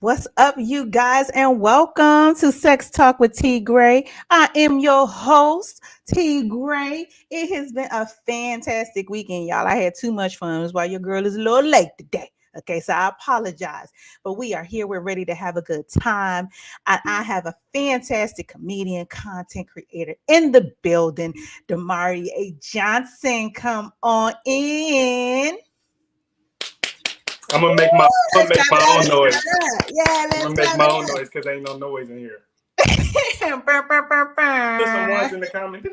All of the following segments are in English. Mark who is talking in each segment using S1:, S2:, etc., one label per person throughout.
S1: What's up, you guys, and welcome to Sex Talk with T. Graye. I am your host, T. Graye. It has been a fantastic weekend, y'all. I had too much fun. That's why your girl is a little late today. Okay, so I apologize, but we are here. We're ready to have a good time. I have a fantastic comedian, content creator in the building, Damari A. Johnson. Come on in.
S2: I'm gonna make my I'm gonna
S1: Let's
S2: make
S1: clap
S2: my
S1: it up.
S2: own
S1: Let's clap
S2: noise.
S1: it up. Yeah,
S2: I'm
S1: let's
S2: gonna make
S1: clap
S2: my
S1: it
S2: own
S1: up.
S2: noise because ain't no noise in here.
S1: Brr, brr, brr,
S2: Put some ones
S1: brr.
S2: in the comment.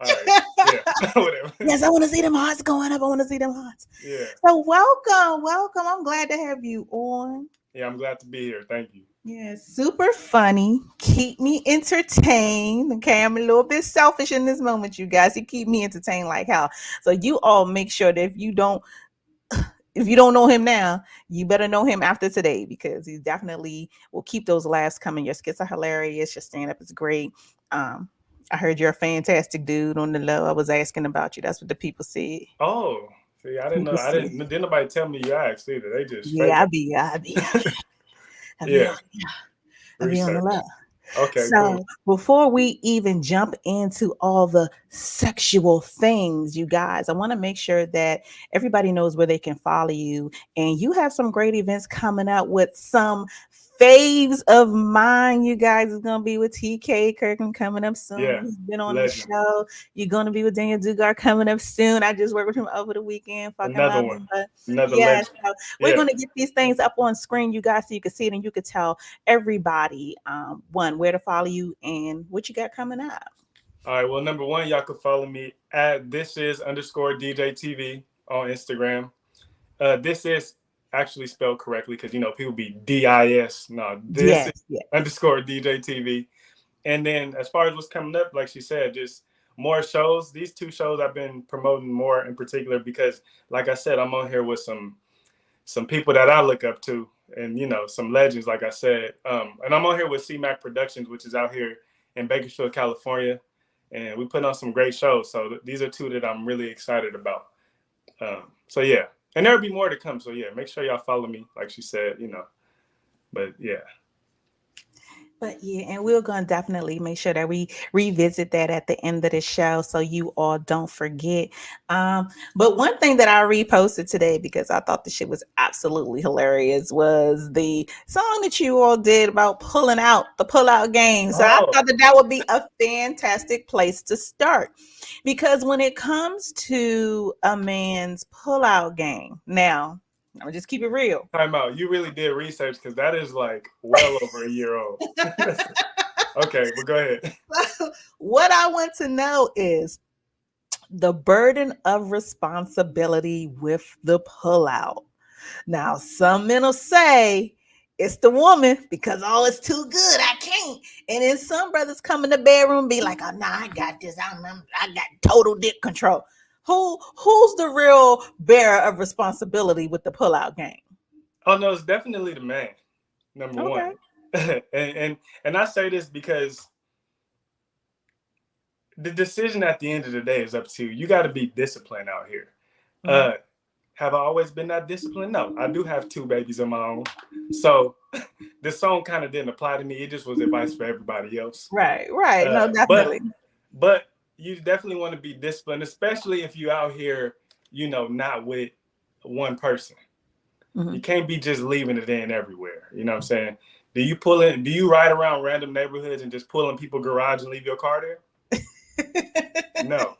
S2: All right, yeah, whatever.
S1: Yes, I want to see them hearts going up. I want to see them hearts.
S2: Yeah,
S1: So welcome. I'm glad to have you on.
S2: yeah. I'm glad to be here. Thank you.
S1: Yeah, super funny. Keep me entertained. Okay, I'm a little bit selfish in this moment, you guys. You keep me entertained like hell. So you all make sure that if you don't know him now, you better know him after today because he definitely will keep those laughs coming. Your skits are hilarious. Your stand up is great. Um, I heard you're a fantastic dude on the low. I was asking about you. That's what the people said.
S2: Oh, see, I didn't know.
S1: People
S2: I
S1: said,
S2: didn't nobody tell me you asked either. They just
S1: yeah,
S2: faking.
S1: I be
S2: Yeah,
S1: on, I be on the low.
S2: research. Okay, cool.
S1: So before we even jump into all the sexual things, you guys, I want to make sure that everybody knows where they can follow you. And you have some great events coming up with some faves of mine. You guys is gonna be with TK Kirkham coming up soon.
S2: Yeah,
S1: He's been on the
S2: legend.
S1: show. You're gonna be with Daniel Dugar coming up soon. I just worked with him over the weekend. Fucking
S2: Another
S1: love
S2: one.
S1: him. But
S2: Another
S1: yeah,
S2: legend.
S1: so we're
S2: Yeah.
S1: gonna get these things up on screen, you guys, so you can see it and you can tell everybody one where to follow you and what you got coming up.
S2: All right. Well, number one, y'all can follow me at this is underscore DJ TV on Instagram. This is actually spelled correctly because people be DIS. No, this is
S1: Yes, yes.
S2: underscore DJ TV. And then as far as what's coming up, like she said, just more shows. These two shows I've been promoting more in particular because, like I said, I'm on here with some people that I look up to, and some legends, like I said. And I'm on here with CMAC Productions, which is out here in Bakersfield, California, and we put on some great shows. So these are two that I'm really excited about. So yeah, and there'll be more to come. So yeah, make sure y'all follow me, like she said. But yeah.
S1: But yeah, and we're going to definitely make sure that we revisit that at the end of the show so you all don't forget. But one thing that I reposted today because I thought the shit was absolutely hilarious was the song that you all did about pulling out the pull out game. So I
S2: Oh,
S1: thought that that would be a fantastic place to start because when it comes to a man's pull out game, now, I'm gonna just keep it real.
S2: time out. You really did research because that is like well over a year old. Okay, but go ahead.
S1: What I want to know is the burden of responsibility with the pullout. Now, some men will say it's the woman because oh, it's too good. I can't. And then some brothers come in the bedroom and be like, oh no, I got this. I got total dick control. Who's the real bearer of responsibility with the pullout game?
S2: Oh no, it's definitely the man. Number
S1: Okay.
S2: one, and I say this because the decision at the end of the day is up to you. You got to be disciplined out here.
S1: Mm.
S2: Have I always been that disciplined? No, I do have two babies of my own. So this song kind of didn't apply to me. It just was advice for everybody else.
S1: Right. No,
S2: But
S1: definitely.
S2: but you definitely want to be disciplined, especially if you out here, not with one person.
S1: Mhm.
S2: You can't be just leaving it in everywhere. You know what I'm saying? Do you ride around random neighborhoods and just pull in people's garage and leave your car there? No.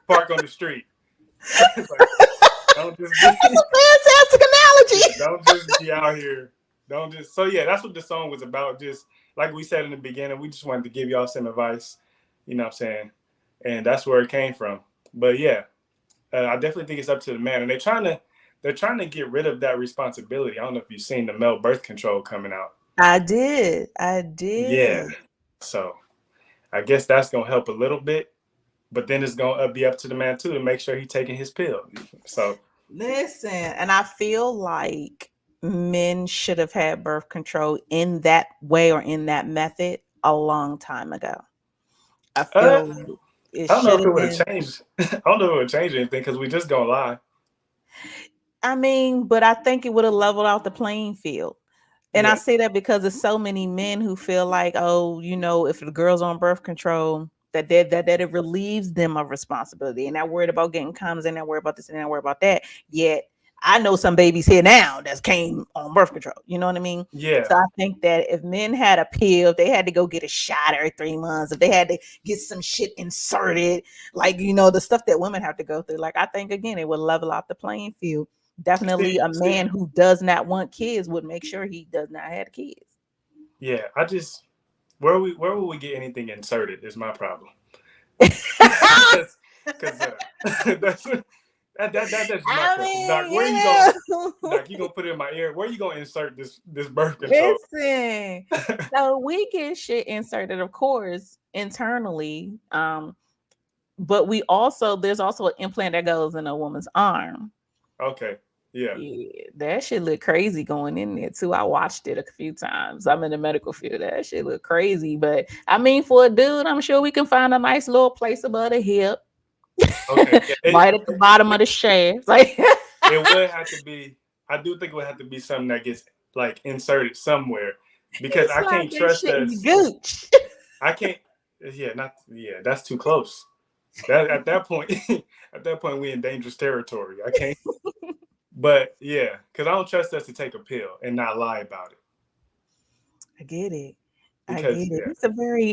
S2: Park on the street. Like, don't just be,
S1: That's a fantastic analogy.
S2: don't just be out here. Don't just so yeah, that's what the song was about. Just like we said in the beginning, we just wanted to give y'all some advice, you know what I'm saying? And that's where it came from. But yeah, I definitely think it's up to the man. And they're trying to get rid of that responsibility. I don't know if you've seen the male birth control coming out.
S1: I did. I
S2: Yeah.
S1: did.
S2: So I guess that's gonna help a little bit, but then it's gonna be up to the man too to make sure he's taking his pill. So
S1: Listen, and I feel like men should have had birth control in that way or in that method a long time ago. I
S2: uh,
S1: feel like it
S2: I don't know
S1: should
S2: if it
S1: have
S2: would have
S1: been.
S2: changed. I don't know if it would change anything because we just gonna lie.
S1: I mean, but I think it would have leveled out the playing field. And I
S2: Yeah.
S1: say that because there's so many men who feel like, oh, if the girl's on birth control, that it relieves them of responsibility. And not worried about getting condoms, and not worried about this, and not worried about that. Yet I know some babies here now that came on birth control. You know what I mean?
S2: Yeah.
S1: So I think that if men had a pill, if they had to go get a shot every 3 months, if they had to get some shit inserted, like the stuff that women have to go through, like I think again it would level out the playing field. Definitely a
S2: See,
S1: man who does not want kids would make sure he does not have kids.
S2: yeah. I just where will we get anything inserted is my problem. Because that's my
S1: I
S2: question. Doc,
S1: mean,
S2: where you going? Doc, you gonna put it in my ear? Where you gonna insert this birth control?
S1: listen. So we get shit inserted, of course, internally. But there's also an implant that goes in a woman's arm.
S2: Okay. Yeah.
S1: Yeah, that shit look crazy going in there too. I watched it a few times. I'm in the medical field. That shit look crazy. But I mean, for a dude, I'm sure we can find a nice little place above the hip,
S2: Okay. Yeah.
S1: right at the bottom of the shaft. Like
S2: It would have to be. I do think it would have to be something that gets like inserted somewhere because
S1: you
S2: I
S1: slide
S2: can't
S1: that
S2: trust
S1: shit in your
S2: us.
S1: gooch.
S2: I can't. Yeah. Not. Yeah. That's too close. That at that point, at that point, we in dangerous territory. I can't. But yeah, because I don't trust us to take a pill and not lie about it.
S1: I get it. I
S2: Because
S1: get it.
S2: yeah,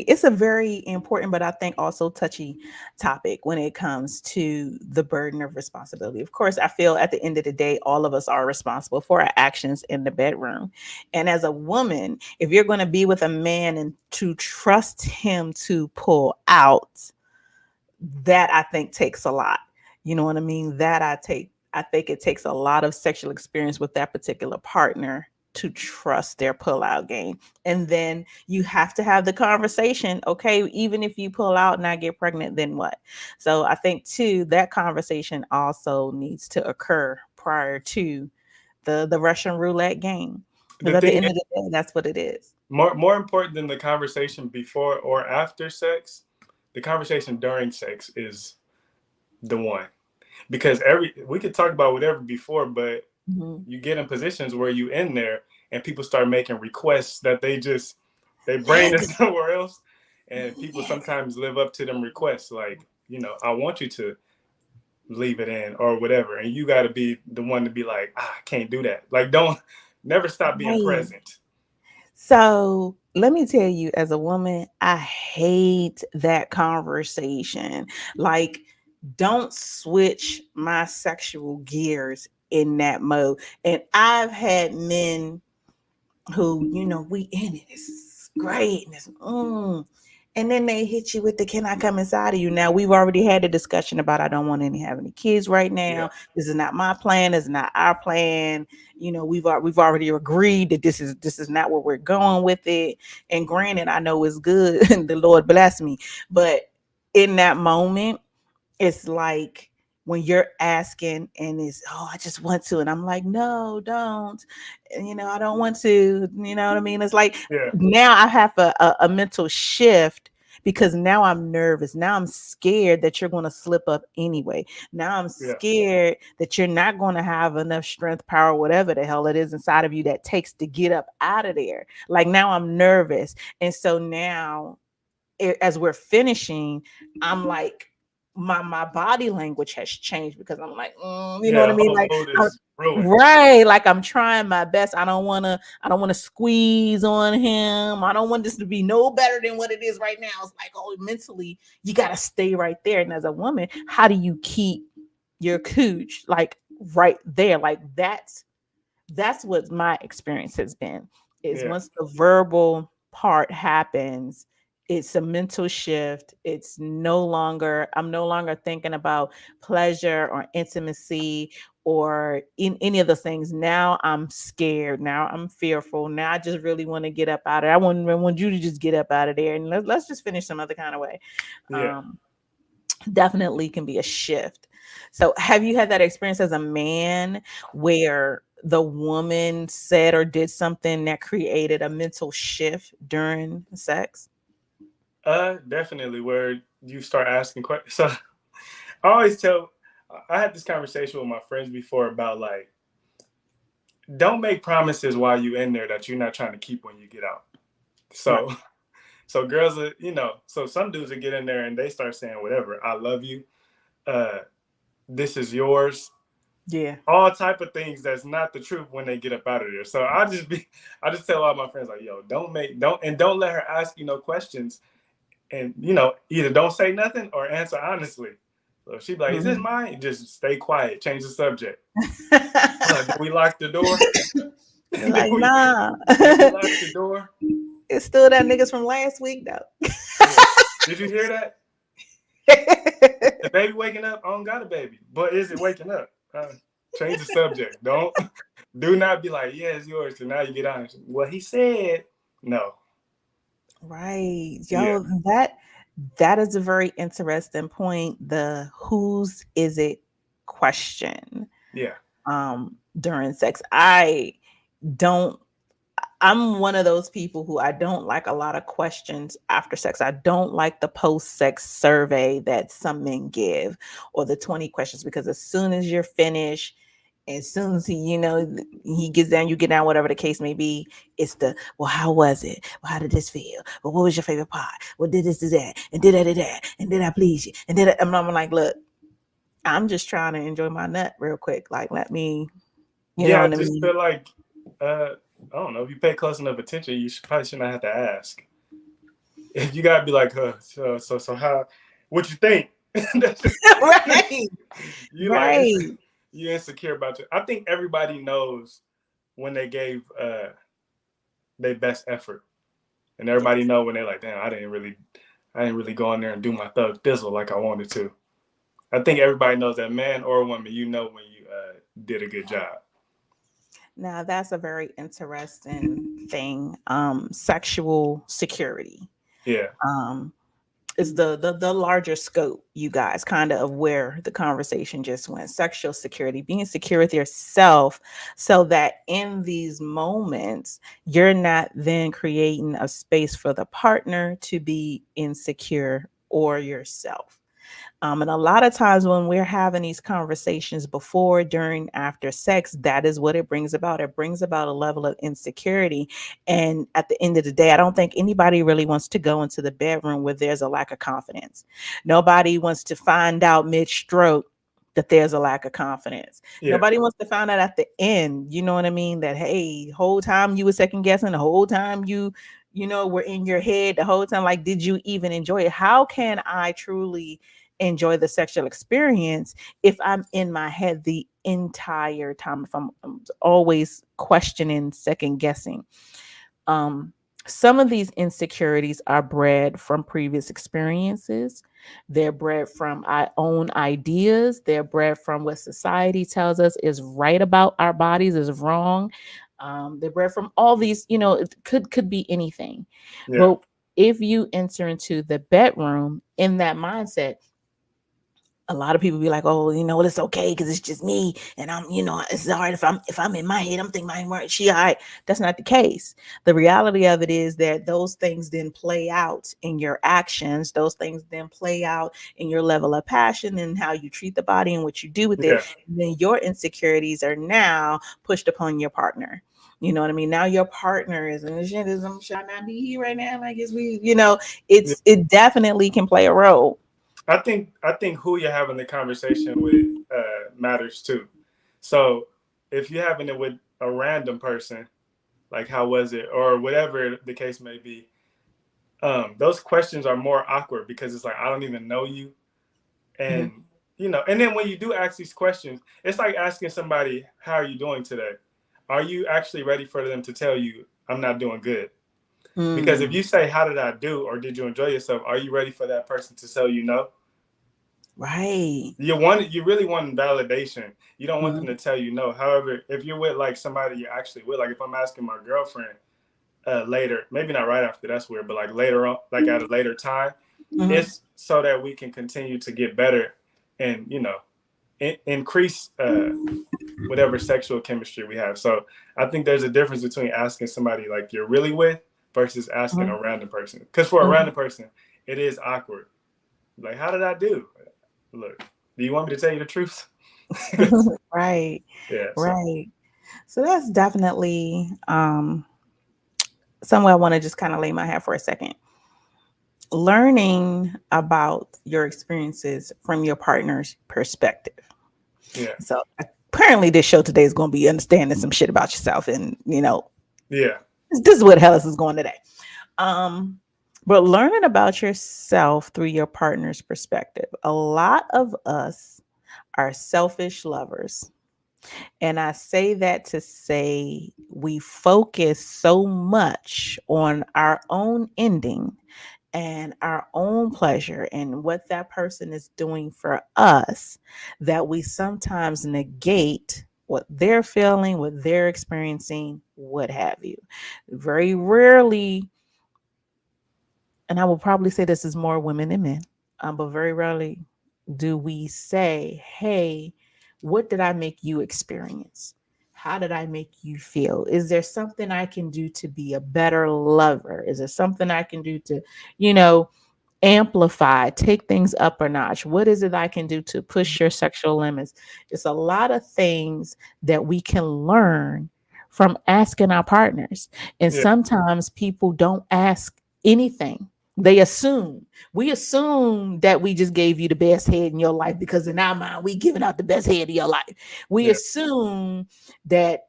S1: It's a very important, but I think also touchy topic when it comes to the burden of responsibility. Of course, I feel at the end of the day, all of us are responsible for our actions in the bedroom. And as a woman, if you're going to be with a man and to trust him to pull out, that I think takes a lot. You know what I mean? I think it takes a lot of sexual experience with that particular partner to trust their pullout game. And then you have to have the conversation. Okay, even if you pull out and I get pregnant, then what? So I think too that conversation also needs to occur prior to the Russian roulette game. Because
S2: the
S1: at the
S2: thing
S1: end
S2: is,
S1: of the day, that's what it is.
S2: more important than the conversation before or after sex, the conversation during sex is the one. Because we could talk about whatever before, but
S1: Mhm.
S2: you get in positions where you in there and people start making requests that their brain is
S1: Yes.
S2: somewhere else, and people
S1: Yes.
S2: sometimes live up to them requests like, I want you to leave it in or whatever, and you got to be the one to be like, I can't do that. Like, don't never stop being
S1: Right.
S2: present.
S1: So let me tell you, as a woman, I hate that conversation. Like, don't switch my sexual gears in that mode. And I've had men who, we in it. It's great. And, and then they hit you with the can I come inside of you? Now we've already had a discussion about I don't want to have any kids right
S2: Yeah.
S1: now. This is not my plan. This is not our plan. We've already agreed that this is not where we're going with it. And granted, I know it's good and the Lord bless me. But in that moment, it's like when you're asking and it's, oh, I just want to. And I'm like, no, don't. And, I don't want to. You know what I mean? It's like
S2: Yeah.
S1: now I have a mental shift because now I'm nervous. Now I'm scared that you're going to slip up anyway. Now I'm
S2: Yeah.
S1: scared that you're not going to have enough strength, power, whatever the hell it is inside of you that takes to get up out of there. Like now I'm nervous. And so now as we're finishing, I'm like, my body language has changed because I'm like, you know what I
S2: Yeah.
S1: mean?
S2: Whole
S1: Like,
S2: mood
S1: I,
S2: is ruined.
S1: right? Like I'm trying my best. I don't want to squeeze on him. I don't want this to be no better than what it is right now. It's like, oh, mentally, you got to stay right there. And as a woman, how do you keep your cooch like right there? Like that's what my experience has been is
S2: Yeah.
S1: once the verbal part happens, it's a mental shift. I'm no longer thinking about pleasure or intimacy or in any of the things. Now I'm scared. Now I'm fearful. Now I just really want to get up out of there. I want you to just get up out of there and let's just finish some other kind of way.
S2: Yeah.
S1: um Definitely can be a shift. So, have you had that experience as a man where the woman said or did something that created a mental shift during sex?
S2: Definitely. Where you start asking questions. So I always tell. I had this conversation with my friends before about like don't make promises while you in there that you're not trying to keep when you get out.
S1: Right.
S2: So so girls are, so some dudes will get in there and they start saying whatever. I love you. Uh, this is yours.
S1: Yeah.
S2: All type of things that's not the truth when they get up out of there. So I just tell all my friends like, yo, don't let her ask you no questions, and either don't say nothing or answer honestly. So she be like, is this
S1: Mhm.
S2: mine? Just stay quiet, change the subject. Did we lock the door?
S1: You're
S2: did
S1: like,
S2: we
S1: nah.
S2: did we lock the door?
S1: It's still that niggas from last week though.
S2: Yeah. Did you hear that? The baby waking up? I don't got a baby, but is it waking up? Change the subject. Don't do not be like, yeah, it's yours. So now you get honest. Well, he said no.
S1: Right.
S2: Yeah,
S1: Yo, that is a very interesting point. The whose is it question
S2: yeah,
S1: during sex. Don't I'm one of those people who I don't like a lot of questions after sex. I don't like the post-sex survey that some men give or the 20 questions because as soon as you're finished, as soon as he gets down, you get down, whatever the case may be, it's the, well, how was it? Well, how did this feel? Well, what was your favorite part? Well, did this, do that, and did I do that, and did I please you? And I'm like, look, I'm just trying to enjoy my nut real quick. Like, let me, you know
S2: yeah. I
S1: what I
S2: just
S1: mean?
S2: feel like I don't know. If you pay close enough attention, you probably should not have to ask. If you gotta be like, so how? What you think?
S1: Right.
S2: You like
S1: Right.
S2: you insecure about you. I think everybody knows when they gave their best effort, and everybody know when they're like, damn, I didn't really go in there and do my thug thizzle like I wanted to. I think everybody knows that, man or woman, when you did a good job.
S1: Now that's a very interesting thing. Sexual security.
S2: Yeah,
S1: Um, is the larger scope, you guys, kind of where the conversation just went. Sexual security, being secure with yourself, so that in these moments you're not then creating a space for the partner to be insecure or yourself. And a lot of times when we're having these conversations before, during, after sex, that is what it brings about. It brings about a level of insecurity. And at the end of the day, I don't think anybody really wants to go into the bedroom where there's a lack of confidence. Nobody wants to find out mid stroke that there's a lack of confidence.
S2: yeah,
S1: Nobody wants to find out at the end, you know what I mean? That, hey, whole time you were second guessing, the whole time were in your head, the whole time, like, did you even enjoy it? How can I truly enjoy the sexual experience if I'm in my head the entire time, if I'm always questioning, second guessing? um some of these insecurities are bred from previous experiences. They're bred from our own ideas. They're bred from what society tells us is right about our bodies is wrong. They're bred from all these, it could be anything.
S2: yeah,
S1: But if you enter into the bedroom in that mindset, a lot of people be like, oh, well, it's okay because it's just me, and it's all right if I'm in my head, I'm thinking my right, she all right. That's not the case. The reality of it is that those things then play out in your actions. Those things then play out in your level of passion and how you treat the body and what you do with it.
S2: yeah,
S1: And then your insecurities are now pushed upon your partner. You know what I mean? Now your partner is, and shit is, I'm should not be here right now. Like, it's we,
S2: yeah.
S1: it definitely can play a role.
S2: I think who you're having the conversation with matters too. So if you're having it with a random person, like how was it, or whatever the case may be, those questions are more awkward because it's like I don't even know you,
S1: Mhm.
S2: and and then when you do ask these questions, it's like asking somebody, "How are you doing today?" Are you actually ready for them to tell you, "I'm not doing good"? Because if
S1: Mm,
S2: you say, "How did I do?" or "Did you enjoy yourself?" Are you ready for that person to tell you no?
S1: right.
S2: You really want validation. You don't want them
S1: Mhm,
S2: to tell you no. However, if you're with like somebody you're actually with, like if I'm asking my girlfriend later, maybe not right after, that's weird, but like later on, like at a later time,
S1: mhm,
S2: it's so that we can continue to get better and increase whatever sexual chemistry we have. So I think there's a difference between asking somebody like you're really with versus asking
S1: mhm,
S2: a random person. Because for a
S1: mhm.
S2: random person, it is awkward. Like, how did I do? Look, do you want me to tell you the truth?
S1: Right,
S2: Yeah. So
S1: right. So that's definitely somewhere I want to just kind of lay my hat for a second. Learning about your experiences from your partner's perspective.
S2: Yeah.
S1: So apparently this show today is going to be understanding some shit about yourself, and
S2: Yeah.
S1: this is what Hellas is going today. Um, but learning about yourself through your partner's perspective. A lot of us are selfish lovers. And I say that to say we focus so much on our own ending and our own pleasure and what that person is doing for us that we sometimes negate what they're feeling, what they're experiencing, what have you. Very rarely, and I will probably say this is more women than men, but very rarely do we say, hey, what did I make you experience? How did I make you feel? Is there something I can do to be a better lover? Is there something I can do to, you know, amplify, take things up a notch? What is it I can do to push your sexual limits? It's a lot of things that we can learn from asking our partners. And
S2: Yeah.
S1: sometimes people don't ask anything. They assume. We assume that we just gave you the best head in your life because in our mind, we giving out the best head of your life. We
S2: Yeah.
S1: assume that,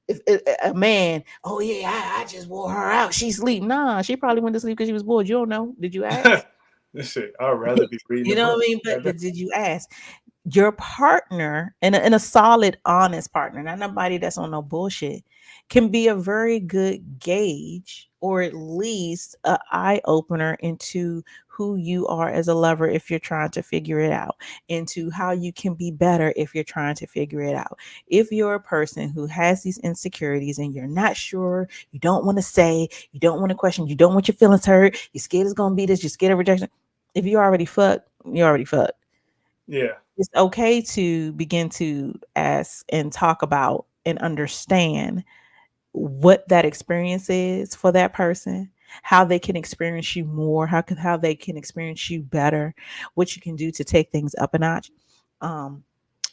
S1: if a man, oh yeah, I just wore her out. She sleep. Nah, she probably went to sleep because she was bored. You don't know. Did you ask?
S2: This shit. I'd rather be reading
S1: You
S2: a
S1: know what I
S2: book.
S1: mean? But
S2: Goddamn.
S1: but did you ask? Your partner and a solid, honest partner, not nobody that's on no bullshit, can be a very good gauge or at least a eye opener into who you are as a lover if you're trying to figure it out, into how you can be better if you're trying to figure it out. If you're a person who has these insecurities and you're not sure, you don't want to say, you don't want to question, you don't want your feelings hurt, you're scared it's gonna be this, you're scared of rejection. If you already fucked, you already fucked.
S2: Yeah.
S1: It's okay to begin to ask and talk about and understand what that experience is for that person, how they can experience you more, how they can experience you better, what you can do to take things up a notch. Um,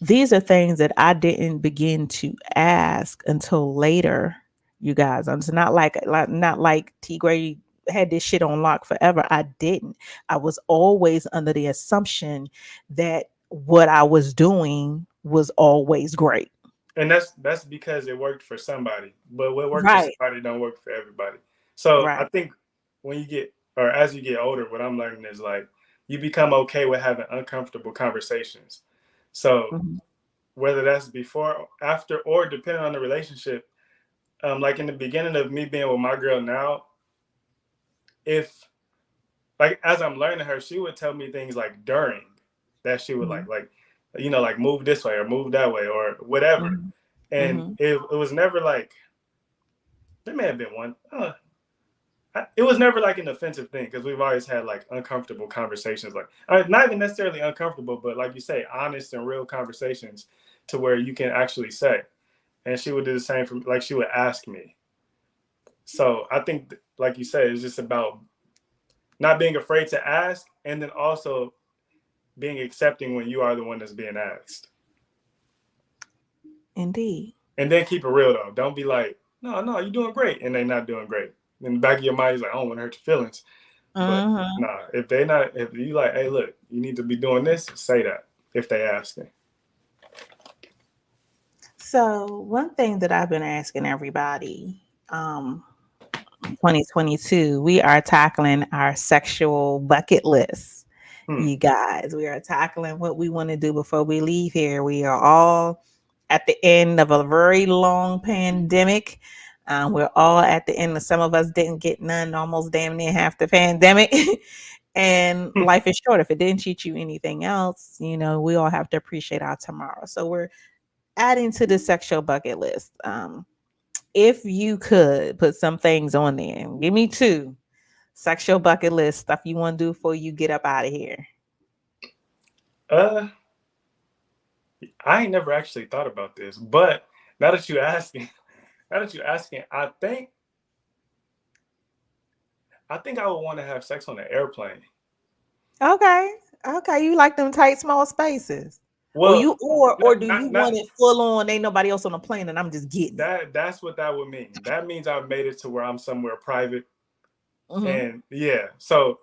S1: these are things that I didn't begin to ask until later, you guys. It's not like T Gray had this shit on lock forever. I didn't. I was always under the assumption that what I was doing was always great.
S2: And that's because it worked for somebody. But what works for
S1: Right.
S2: somebody don't work for everybody. So I
S1: Right.
S2: think when you get or as you get older, what I'm learning is like you become okay with having uncomfortable conversations. So
S1: Mhm.
S2: whether that's before, after, or depending on the relationship, like in the beginning of me being with my girl now, if like as I'm learning her, she would tell me things like during that she would
S1: Mhm.
S2: like move this way or move that way or whatever.
S1: Mhm.
S2: And
S1: Mhm.
S2: it was never like there may have been one. It was never like an offensive thing because we've always had like uncomfortable conversations, like not even necessarily uncomfortable, but like you say, honest and real conversations to where you can actually say. And she would do the same for like she would ask me. So I think, like you said, it's just about not being afraid to ask, and then also being accepting when you are the one that's being asked.
S1: Indeed.
S2: And then keep it real though. Don't be like, no, no, you're doing great, and they're not doing great. In the back of your mind, you're like, I don't want to hurt your feelings. But
S1: Mhm.
S2: nah, if they not, if you like, hey, look, you need to be doing this, say that if they asking.
S1: So one thing that I've been asking everybody, 2022, we are tackling our sexual bucket list.
S2: Hmm.
S1: You guys, we are tackling what we want to do before we leave here. We are all at the end of a very long pandemic. We're all at the end. Some of us didn't get none, almost damn near half the pandemic. And life is short. If it didn't teach you anything else, we all have to appreciate our tomorrow. So we're adding to the sexual bucket list. If you could put some things on there, give me two sexual bucket list stuff you want to do before you get up out of here.
S2: uh, I ain't never actually thought about this, but now that you asking, now that you asking, I think I would want to have sex on an airplane.
S1: Okay. Okay. You like them tight, small spaces.
S2: Well,
S1: or do you
S2: not
S1: want it full on? Ain't nobody else on the plane, and I'm just getting it.
S2: that's what that would mean. That means I've made it to where I'm somewhere private,
S1: Mm-hmm.
S2: and yeah. So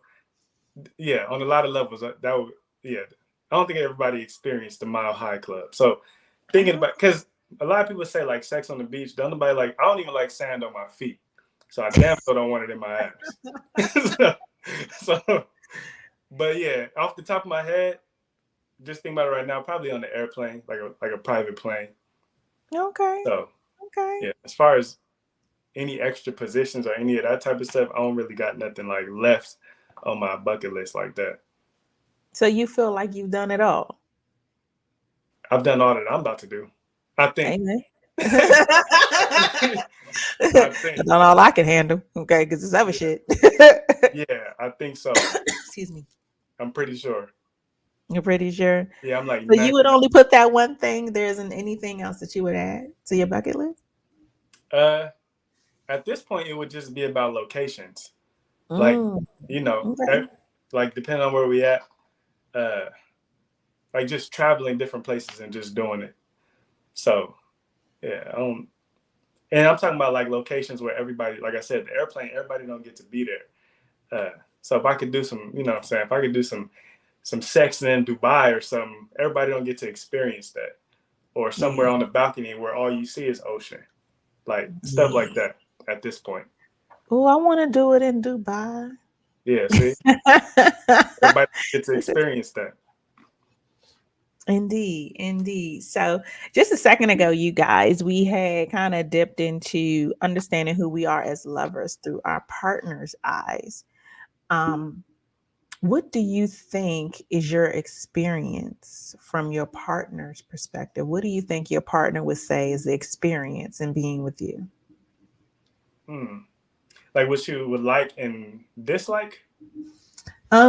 S2: yeah, on a lot of levels, that would yeah. I don't think everybody experienced the Mile High Club. So thinking
S1: Oh,
S2: about because a lot of people say like sex on the beach. Don't nobody like. I don't even like sand on my feet, so I damn sure don't want it in my ass. so, but yeah, off the top of my head, just think about it right now. Probably on the airplane, like a private plane.
S1: okay,
S2: So
S1: okay.
S2: yeah, as far as any extra positions or any of that type of stuff, I don't really got nothing like left on my bucket list like that.
S1: So you feel like you've done it all.
S2: I've done all that I'm about to do. I think.
S1: Amen.
S2: I
S1: I've
S2: think.
S1: done all I can handle. Okay, because it's other
S2: Yeah.
S1: shit.
S2: Yeah, I think so.
S1: Excuse me.
S2: I'm pretty sure.
S1: You're pretty sure.
S2: Yeah, I'm like
S1: So you would
S2: 99.
S1: only put that one thing. There isn't anything else that you would add to your bucket list.
S2: Uh, at this point, it would just be about locations. Like,
S1: Mm,
S2: you know,
S1: okay.
S2: like depending on where we at, uh, like just traveling different places and just doing it. So yeah, I don't. And I'm talking about like locations where everybody, like I said, the airplane, everybody don't get to be there. So if I could do some, you know what I'm saying, if I could do some sex in Dubai or something, everybody don't get to experience that. Or somewhere
S1: Yeah.
S2: on the balcony where all you see is ocean. Like stuff like
S1: Yeah.
S2: that at this point.
S1: Oh, I want to do it in Dubai.
S2: Yeah, see? Everybody gets to
S1: It's
S2: experience that.
S1: Indeed, indeed. So, just a second ago, you guys, we had kind of dipped into understanding who we are as lovers through our partner's eyes. Um, what do you think is your experience from your partner's perspective? What do you think your partner would say is the experience in being with you?
S2: Hmm. Like what you would like and dislike?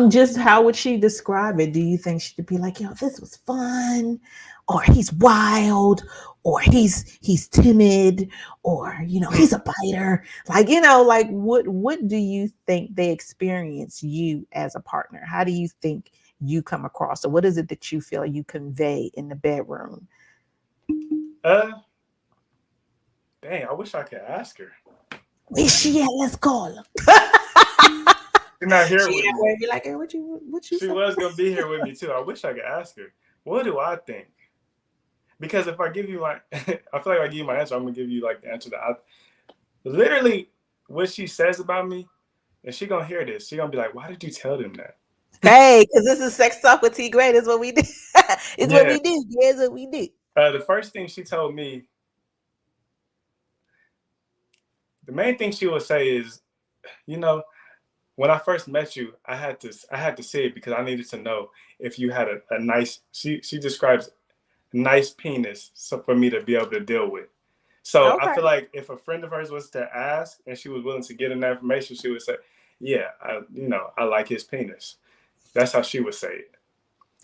S1: Just how would she describe it? Do you think she'd be like, yo, this was fun, or he's wild, or he's timid, or
S2: Hmm.
S1: he's a biter? Like, like what do you think they experience you as a partner? How do you think you come across? Or what is it that you feel you convey in the bedroom?
S2: Uh, dang, I wish I could ask her.
S1: Where's she at? Let's call her.
S2: She's not here
S1: She
S2: with
S1: at
S2: me.
S1: work, be like, hey, what you
S2: She
S1: say?
S2: was gonna be here with me too. I wish I could ask her. What do I think? Because if I give you my, I feel like I give you my answer, I'm gonna give you like the answer that I literally what she says about me, and she gonna hear this. She gonna be like, "Why did you tell them that?"
S1: Hey, because this is sex talk with T Great. Is what we do. It's what
S2: Yeah.
S1: we do. Yeah, it's what we do.
S2: The first thing she told me, the main thing she would say is, you know, when I first met you, I had to say it because I needed to know if you had a nice. She describes nice penis so for me to be able to deal with. So I feel
S1: Okay.
S2: like if a friend of hers was to ask and she was willing to get in that information, she would say, "Yeah, I like his penis." That's how she would say it.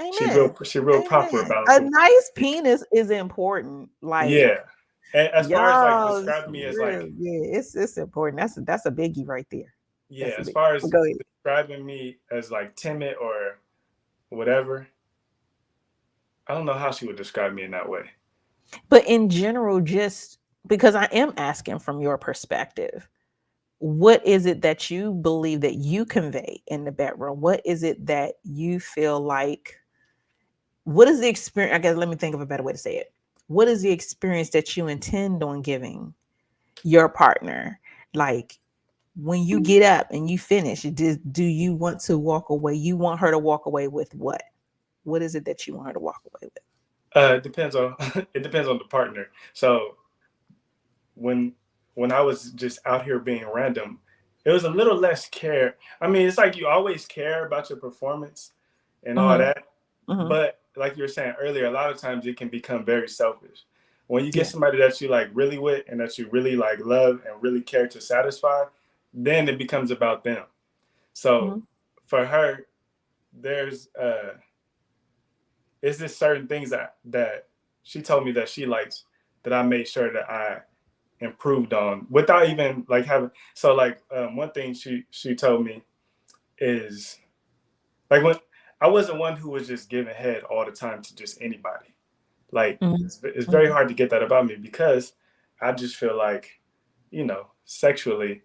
S1: Amen.
S2: She real proper
S1: Amen.
S2: about
S1: A
S2: the
S1: nice penis is important. Like
S2: yeah. And as far as like
S1: y'all,
S2: describing
S1: for
S2: me as like
S1: real. Yeah, it's important. That's a biggie right there.
S2: yeah,
S1: That's a
S2: as
S1: big.
S2: far as
S1: Go ahead.
S2: describing me as like timid or whatever, I don't know how she would describe me in that way.
S1: But in general, just because I am asking from your perspective, what is it that you believe that you convey in the bedroom? What is it that you feel like? What is the experience? I guess let me think of a better way to say it. What is the experience that you intend on giving your partner? Like when you get up and you finish, do you want to walk away? You want her to walk away with what? What is it that you want her to walk away with?
S2: It depends on it depends on the partner. So when I was just out here being random, it was a little less care. I mean, it's like you always care about your performance and all
S1: Mm-hmm.
S2: that,
S1: Mm-hmm.
S2: but like you were saying earlier, a lot of times it can become very selfish. When you get
S1: Yeah.
S2: somebody that you like really with and that you really like love and really care to satisfy, then it becomes about them. So
S1: Mm-hmm.
S2: for her, there's it's just certain things that she told me that she likes that I made sure that I improved on without even like having. So like one thing she told me is like when I wasn't one who was just giving head all the time to just anybody. Like
S1: Mhm.
S2: it's very
S1: Mhm.
S2: hard to get that about me because I just feel like, sexually,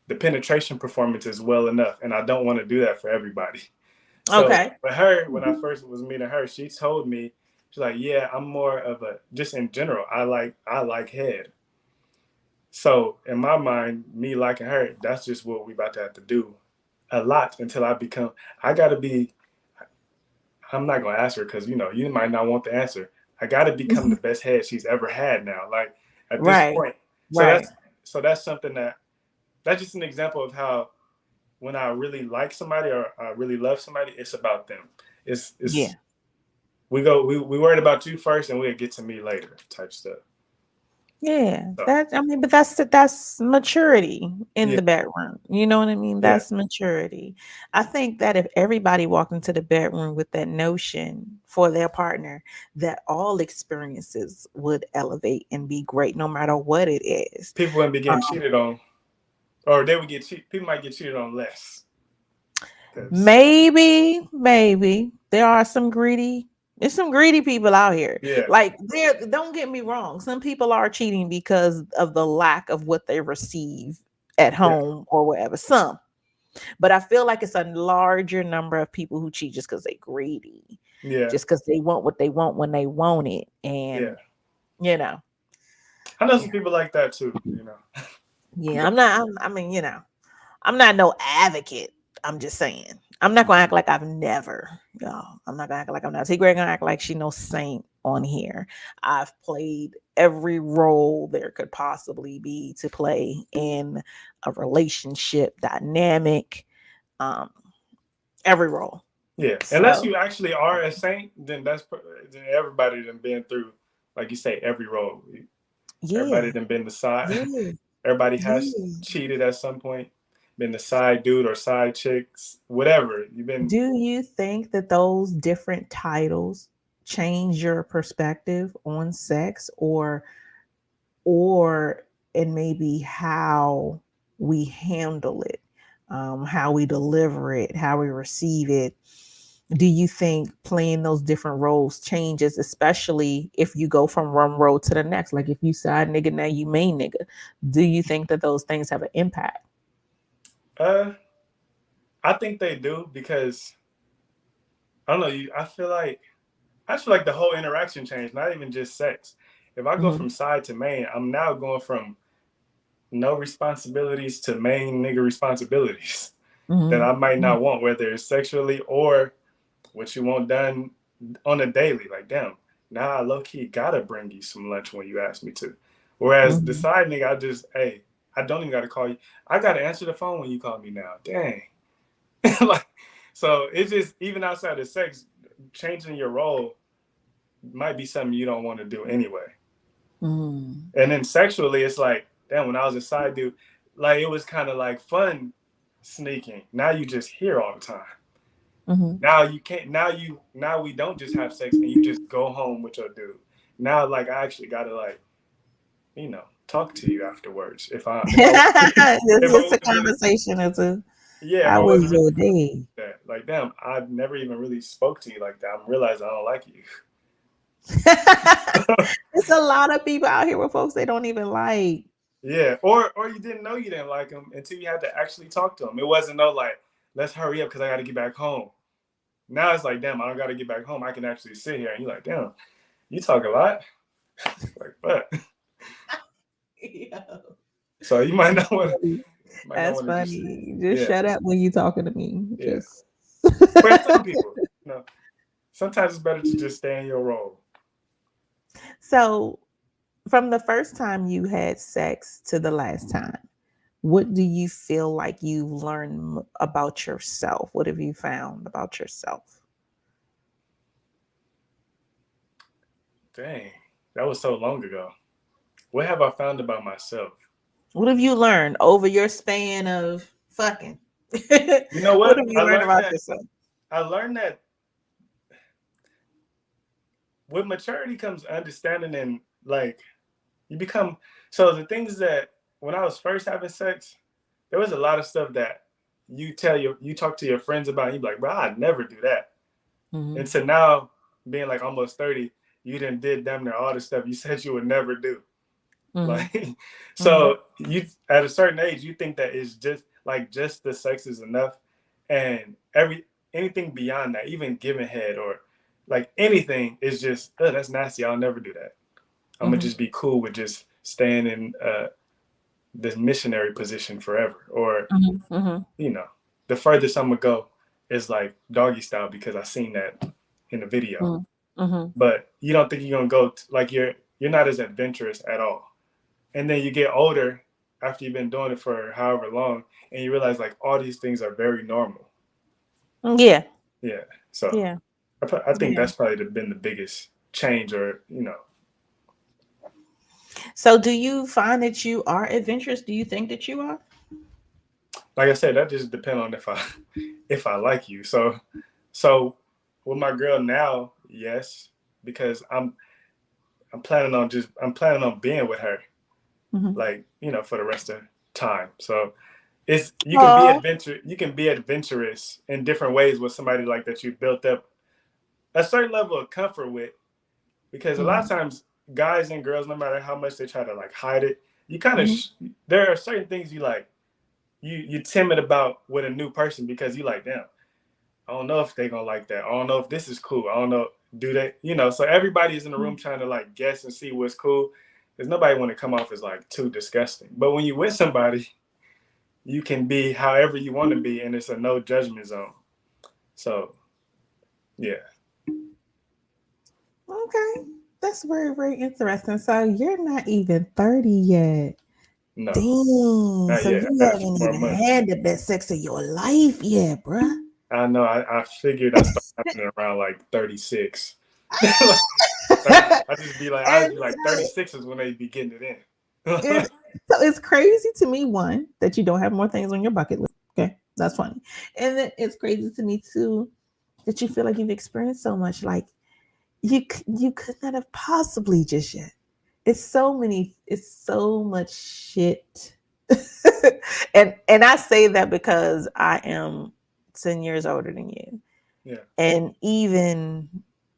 S2: the penetration performance is well enough, and I don't want to do that for everybody. So,
S1: Okay.
S2: but her, when I
S1: Mhm.
S2: first was meeting her, she told me, she's like, "Yeah, I'm more of a just in general. I like head." So in my mind, me liking her, that's just what we about to have to do a lot until I become. I gotta be. I'm not gonna ask her because you might not want the answer. I gotta become the best head she's ever had now. Like at this
S1: Right.
S2: point. So
S1: Right.
S2: that's something that's just an example of how when I really like somebody or I really love somebody, it's about them.
S1: Yeah.
S2: It's we worried about you first and we'll get to me later type stuff.
S1: Yeah,
S2: So
S1: but that's maturity in
S2: yeah,
S1: the bedroom. You know what I mean?
S2: yeah.
S1: That's maturity. I think that if everybody walked into the bedroom with that notion for their partner, that all experiences would elevate and be great, no matter what it is.
S2: People wouldn't be getting cheated on, or they would get cheated. People might get cheated on less because
S1: Maybe there are there's some greedy people out here.
S2: yeah,
S1: Like there, don't get me wrong. Some people are cheating because of the lack of what they receive at
S2: yeah,
S1: home or wherever. Some, but I feel like it's a larger number of people who cheat just because they're greedy,
S2: yeah,
S1: just because they want what they want when they want it,
S2: yeah.
S1: and you know,
S2: I know some
S1: yeah,
S2: people like that too.
S1: yeah. I mean, I'm not no advocate. I'm just saying. I'm not gonna act like I've never, y'all. I'm not gonna act like I'm not. T. Greg gonna act like she no saint on here. I've played every role there could possibly be to play in a relationship dynamic. Um, every role.
S2: Yeah, unless
S1: So
S2: you actually are a saint, then everybody done been through, like you say, every role. Everybody
S1: yeah,
S2: done been the side.
S1: yeah,
S2: Everybody has
S1: yeah.
S2: cheated at some point, been the side dude or side chicks, whatever. You've been,
S1: Do you think that those different titles change your perspective on sex, or and maybe how we handle it, how we deliver it, how we receive it? Do you think playing those different roles changes, especially if you go from one role to the next? Like if you side nigga, now you main nigga. Do you think that those things have an impact?
S2: uh, I think they do because I don't know. I feel like the whole interaction changed, not even just sex. If I go
S1: Hmm.
S2: from side to main, I'm now going from no responsibilities to main nigga responsibilities that I
S1: Hmm.
S2: might not want, whether it's sexually or what you want done on a daily. Like, damn, now I low key gotta bring you some lunch when you ask me to. Whereas the
S1: Hmm.
S2: side nigga, hey, I don't even gotta call you. I gotta answer the phone when you call me now. Dang. Like, so it's just even outside of sex, changing your role might be something you don't want to do anyway.
S1: Hmm.
S2: And then sexually, it's like, damn, when I was a side dude, like it was kind of like fun sneaking. Now you just hear all the time.
S1: Hmm.
S2: Now you can't. Now we don't just have sex and you just go home with your dude. Now like I actually gotta like talk to you afterwards. If I
S1: It's
S2: if I
S1: just a
S2: wasn't really
S1: conversation. It's a
S2: yeah if
S1: how
S2: I
S1: was
S2: wasn't really
S1: your day?
S2: that like damn I've never even really spoke to you like that. I'm realizing I don't like you.
S1: It's a lot of people out here with folks they don't even like.
S2: Yeah, or you didn't know you didn't like him until you had to actually talk to him. It wasn't no like, let's hurry up because I got to get back home. Now it's like, damn, I don't got to get back home. I can actually sit here, and you're like, damn, you talk a lot, like, but
S1: Yeah.
S2: so you might not want
S1: Funny.
S2: might not
S1: That's
S2: want to just
S1: funny. Just
S2: yeah,
S1: shut up when you talking to me.
S2: yeah.
S1: Just
S2: For some people, sometimes it's better to just stay in your role.
S1: so from the first time you had sex to the last time, what do you feel like you've learned about yourself? What have you found about yourself?
S2: Dang, that was so long ago. What have I found about myself?
S1: What have you learned over your span of fucking?
S2: You know
S1: What
S2: what?
S1: have you learned about yourself?
S2: I learned that with maturity comes understanding and like you become so the things that when I was first having sex, there was a lot of stuff that you talk to your friends about it, you be like, bro, I'd never do that.
S1: Mm-hmm.
S2: And so now being like almost 30, you done did damn near all the stuff you said you would never do.
S1: Mm-hmm.
S2: Like, so you at a certain age, you think that it's just the sex is enough, and anything beyond that, even giving head or like anything, is just that's nasty. I'll never do that. I'm gonna just be cool with just staying in this missionary position forever, or
S1: Mm-hmm.
S2: the furthest I'm gonna go is like doggy style because I seen that in the video.
S1: Mm-hmm.
S2: But you don't think you're gonna go like you're not as adventurous at all. And then you get older after you've been doing it for however long, and you realize like all these things are very normal.
S1: Yeah.
S2: Yeah. So
S1: Yeah.
S2: I think
S1: Yeah.
S2: that's probably been the biggest change, or
S1: So do you find that you are adventurous? Do you think that you are?
S2: like I said, that just depends on if I like you. So with my girl now, yes, because I'm planning on being with her,
S1: Mm-hmm.
S2: like for the rest of time. So it's
S1: Oh.
S2: you can be adventurous in different ways with somebody like that you built up a certain level of comfort with, because a lot of
S1: Mm-hmm.
S2: times guys and girls, no matter how much they try to like hide it, you kind of
S1: Mm-hmm.
S2: there are certain things you like you timid about with a new person, because you like, damn, I don't know if they gonna like that. I don't know if this is cool. I don't know, do they? So everybody is in the room trying to like guess and see what's cool, because nobody want to come off as like too disgusting. But when you with somebody, you can be however you want to be, and it's a no judgment zone. So yeah.
S1: Okay. That's very, very interesting. So you're not even 30 yet.
S2: No,
S1: Dang.
S2: not
S1: So
S2: yet.
S1: you
S2: I got a few
S1: haven't
S2: more
S1: even
S2: months.
S1: had the best sex of your life yet, bruh.
S2: I know. I figured I started happening around like 36. Like, 30, I
S1: And
S2: just be like 36 is when they be getting it in.
S1: it, so it's crazy to me, one, that you don't have more things on your bucket list. Okay. That's funny. And then it's crazy to me too that you feel like you've experienced so much. Like you could not have possibly just yet. It's so much shit. And I say that because I am 10 years older than you.
S2: Yeah.
S1: And even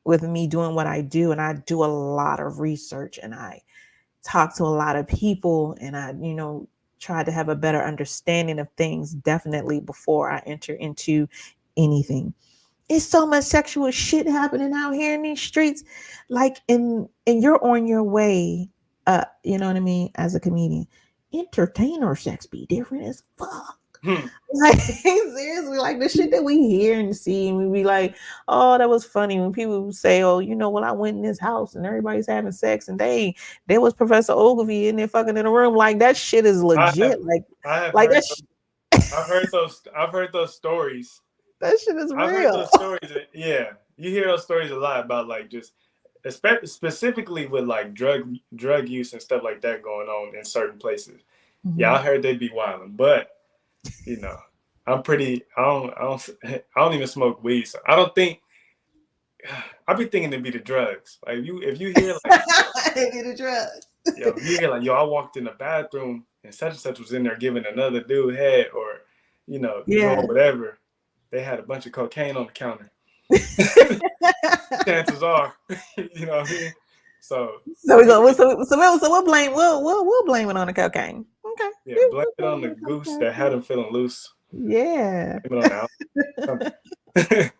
S1: with me doing what I do, and I do a lot of research, and I talk to a lot of people, and I try to have a better understanding of things, definitely before I enter into anything. It's so much sexual shit happening out here in these streets, like, and you're on your way, you know what I mean, as a comedian. Entertainer sex be different as fuck.
S2: Hmm.
S1: Like, seriously, like the shit that we hear and see, and we be like, oh, that was funny when people say, oh, well, I went in this house and everybody's having sex, and there was Professor Ogilvy in there fucking in the room. Like, that shit is
S2: I have
S1: legit.
S2: I have
S1: Like
S2: heard
S1: that
S2: I've heard those stories.
S1: that shit is
S2: I've heard
S1: real.
S2: those stories. Yeah, you hear those stories a lot about like just specifically with like drug use and stuff like that going on in certain places. Yeah, I
S1: Mhm.
S2: heard they'd be wilding, but you know, I'm pretty. I don't even smoke weed, so I don't think. I be thinking it'd be the drugs. Like if you hear like,
S1: They did a drug.
S2: if you hear like, yo, I walked in the bathroom and such was in there giving another dude head, or doing
S1: Yeah.
S2: whatever. They had a bunch of cocaine on the counter. Chances are, what I mean. So
S1: So we go. We'll blame it on the cocaine. Okay.
S2: yeah,
S1: We'll
S2: blame it
S1: blame
S2: on
S1: it
S2: the
S1: on
S2: goose
S1: the
S2: that had
S1: cocaine.
S2: him feeling loose.
S1: Yeah.
S2: Blame it on the alcohol.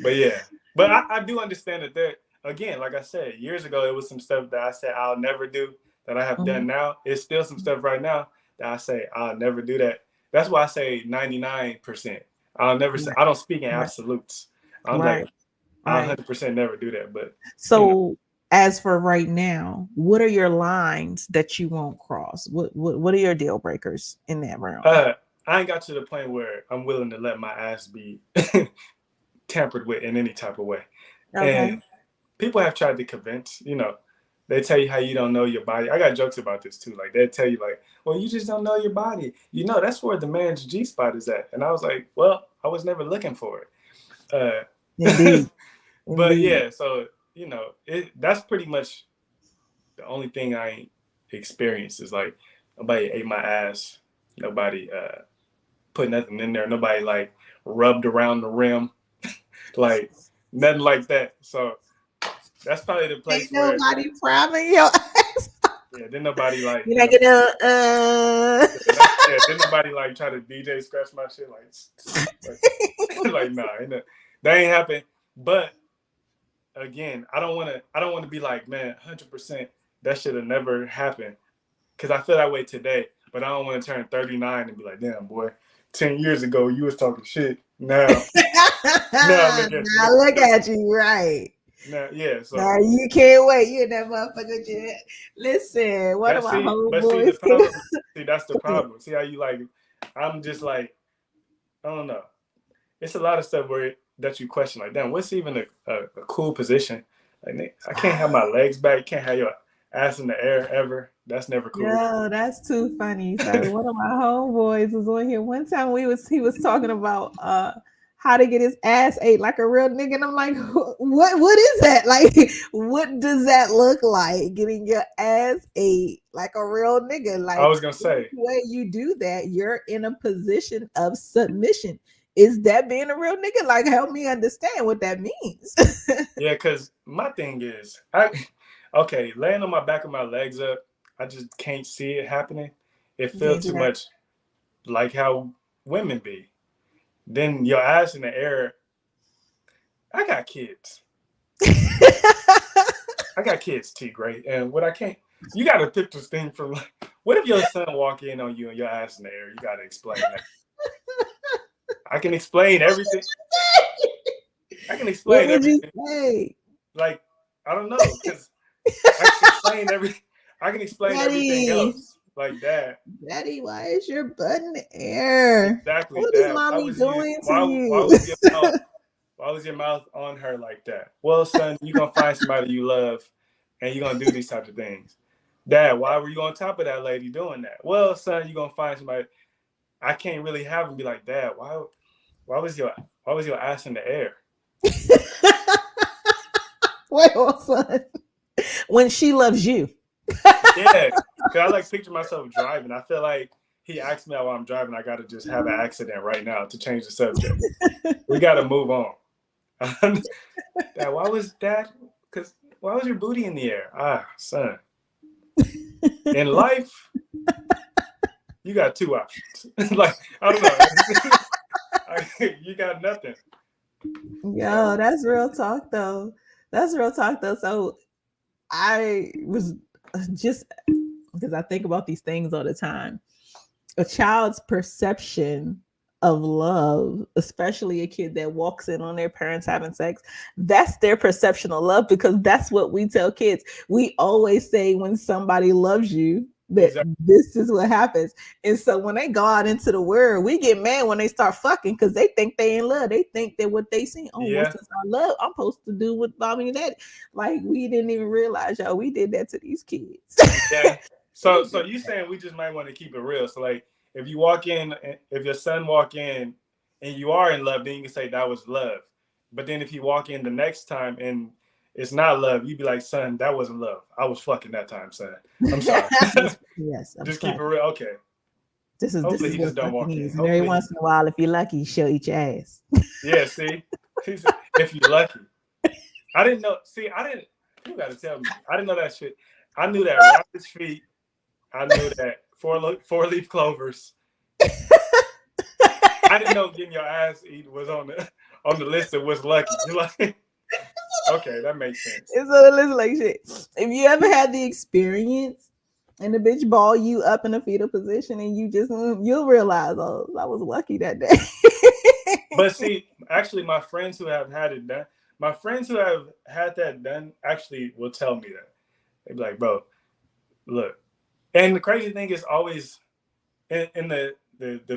S2: But yeah, but I do understand that there again, like I said, years ago, it was some stuff that I said I'll never do that I have done
S1: Mhm.
S2: now. It's still some stuff right now that I say I'll never do that. That's why I say 99%. I'll never say,
S1: Right.
S2: I don't speak in
S1: Right.
S2: absolutes. I'm like,
S1: Right.
S2: I'll
S1: Right.
S2: 100% never do that. But,
S1: So, as for right now, what are your lines that you won't cross? What are your deal breakers in that realm?
S2: I ain't got to the point where I'm willing to let my ass be tampered with in any type of way.
S1: Okay.
S2: And people have tried to convince, they tell you how you don't know your body. I got jokes about this too. Like they tell you like, well, you just don't know your body. That's where the man's G spot is at. And I was like, well, I was never looking for it.
S1: Indeed.
S2: But
S1: Indeed.
S2: yeah, so that's pretty much the only thing I ain't experienced is like nobody ate my ass, nobody put nothing in there. Nobody like rubbed around the rim, like nothing like that. So that's probably the
S1: Ain't
S2: place where
S1: nobody priming your ass.
S2: yeah, then nobody like
S1: You like it
S2: yeah, then nobody like try to DJ scratch my shit like like nah, that ain't happen. But again, I don't wanna be like, man, 100% that should have never happened. Cause I feel that way today, but I don't want to turn 39 and be like, damn boy, 10 years ago you was talking shit. Now look at you.
S1: Now look at you, right.
S2: Now yeah, so
S1: Now you can't wait. You and that motherfucker just listen. One of my
S2: but see the
S1: homeboys came.
S2: problem, see that's the problem. See how you like I'm just like, I don't know. It's a lot of stuff where that you question like, damn, what's even a cool position? Like I can't have my legs back, can't have your ass in the air ever. That's never cool.
S1: Yo, that's too funny. So one of my homeboys was on here one time. He was talking about how to get his ass ate like a real nigga, and I'm like, what is that? Like, what does that look like? Getting your ass ate like a real nigga?
S2: I
S1: Like,
S2: was gonna say,
S1: the way you do that, you're in a position of submission. Is that being a real nigga? Like, help me understand what that means.
S2: yeah, because my thing is, okay, laying on my back with my legs up, I just can't see it happening. It feels too much like how women be. Then your ass in the air. I got kids. I got kids, T. Gray, and what I can't. You got to pick this thing from like. What if your son walk in on you and your ass in the air? You got to explain that. I can explain everything. I can explain
S1: what would
S2: everything.
S1: you say?
S2: Like I don't know, because I can explain I can explain everything
S1: Daddy,
S2: else like that.
S1: Daddy, why is your butt in the air?
S2: Exactly
S1: What is
S2: that.
S1: mommy doing to
S2: Why
S1: you?
S2: was your mouth on her like that? Well, son, you're gonna find somebody you love and you're gonna do these types of things. Dad, why were you on top of that lady doing that? Well, son, you're gonna find somebody. I can't really have him be like, Dad, why was your ass in the air?
S1: Wait, hold son. When she loves you.
S2: Yeah, because I like picture myself driving. I feel like he asked me while I'm driving, I got to just have an accident right now to change the subject. We got to move on. Dad, why was your booty in the air? Ah, son. In life, you got two options. Like, I don't know. You got nothing.
S1: Yo, that's real talk though. That's real talk though. So I was just because I think about these things all the time. A child's perception of love, especially a kid that walks in on their parents having sex, that's their perception of love because that's what we tell kids. We always say when somebody loves you that
S2: Exactly.
S1: this is what happens. And so when they go out into the world, we get mad when they start fucking because they think they in love. They think that what they see, oh, well, since I love, I'm supposed to do what mommy and daddy. Like we didn't even realize, y'all, we did that to these kids.
S2: Yeah. So you saying we just might want to keep it real. So like if you walk in, if your son walk in and you are in love, then you can say that was love. But then if you walk in the next time and it's not love, you'd be like, son, that wasn't love. I was fucking that time, son. I'm sorry.
S1: Yes.
S2: Just keep it real. Okay.
S1: Hopefully
S2: he just don't walk in.
S1: And every once in a while, if you're lucky, she'll eat your ass.
S2: Yeah, see? If you're lucky. I didn't know. See, you got to tell me. I didn't know that shit. I knew that rabbit's feet. I knew that four-leaf clovers. I didn't know getting your ass eaten was on the list of what's lucky. Like, okay, that makes sense.
S1: It's on the list like shit. If you ever had the experience and the bitch ball you up in a fetal position and you just you'll realize, oh, I was lucky that day.
S2: But see, actually, my friends who have had it done, my friends who have had that done actually will tell me that. They'd be like, bro, look. And the crazy thing is always in the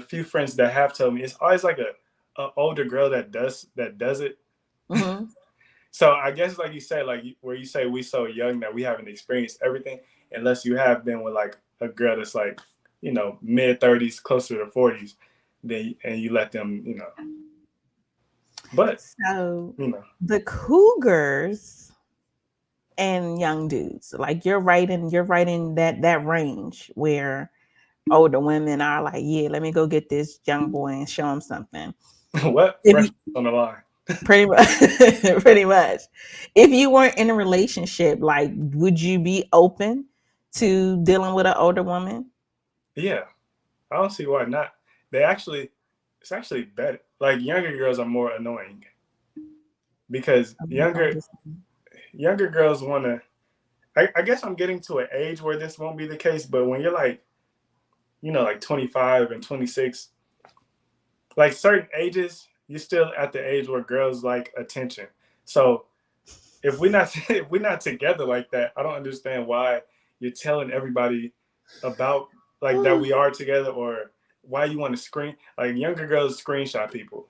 S2: few friends that have told me, it's always like a older girl that does it.
S1: Mm-hmm.
S2: So I guess like you say, like where you say we so young that we haven't experienced everything, unless you have been with like a girl that's like, mid-30s, closer to 40s, and you let them, But
S1: so the cougars and young dudes, like you're right in that range where older women are like, yeah, let me go get this young boy and show him something.
S2: What?
S1: If
S2: Fresh
S1: you,
S2: on the line.
S1: pretty much, pretty much. If you weren't in a relationship, like, would you be open to dealing with an older woman?
S2: Yeah, I don't see why not. They actually, it's actually better. Like younger girls are more annoying because younger girls want to. I guess I'm getting to an age where this won't be the case, but when you're like, like 25 and 26, like certain ages, you're still at the age where girls like attention. So if we're not if we're not together like that, I don't understand why you're telling everybody about like that we are together, or why you want to screen like younger girls screenshot people.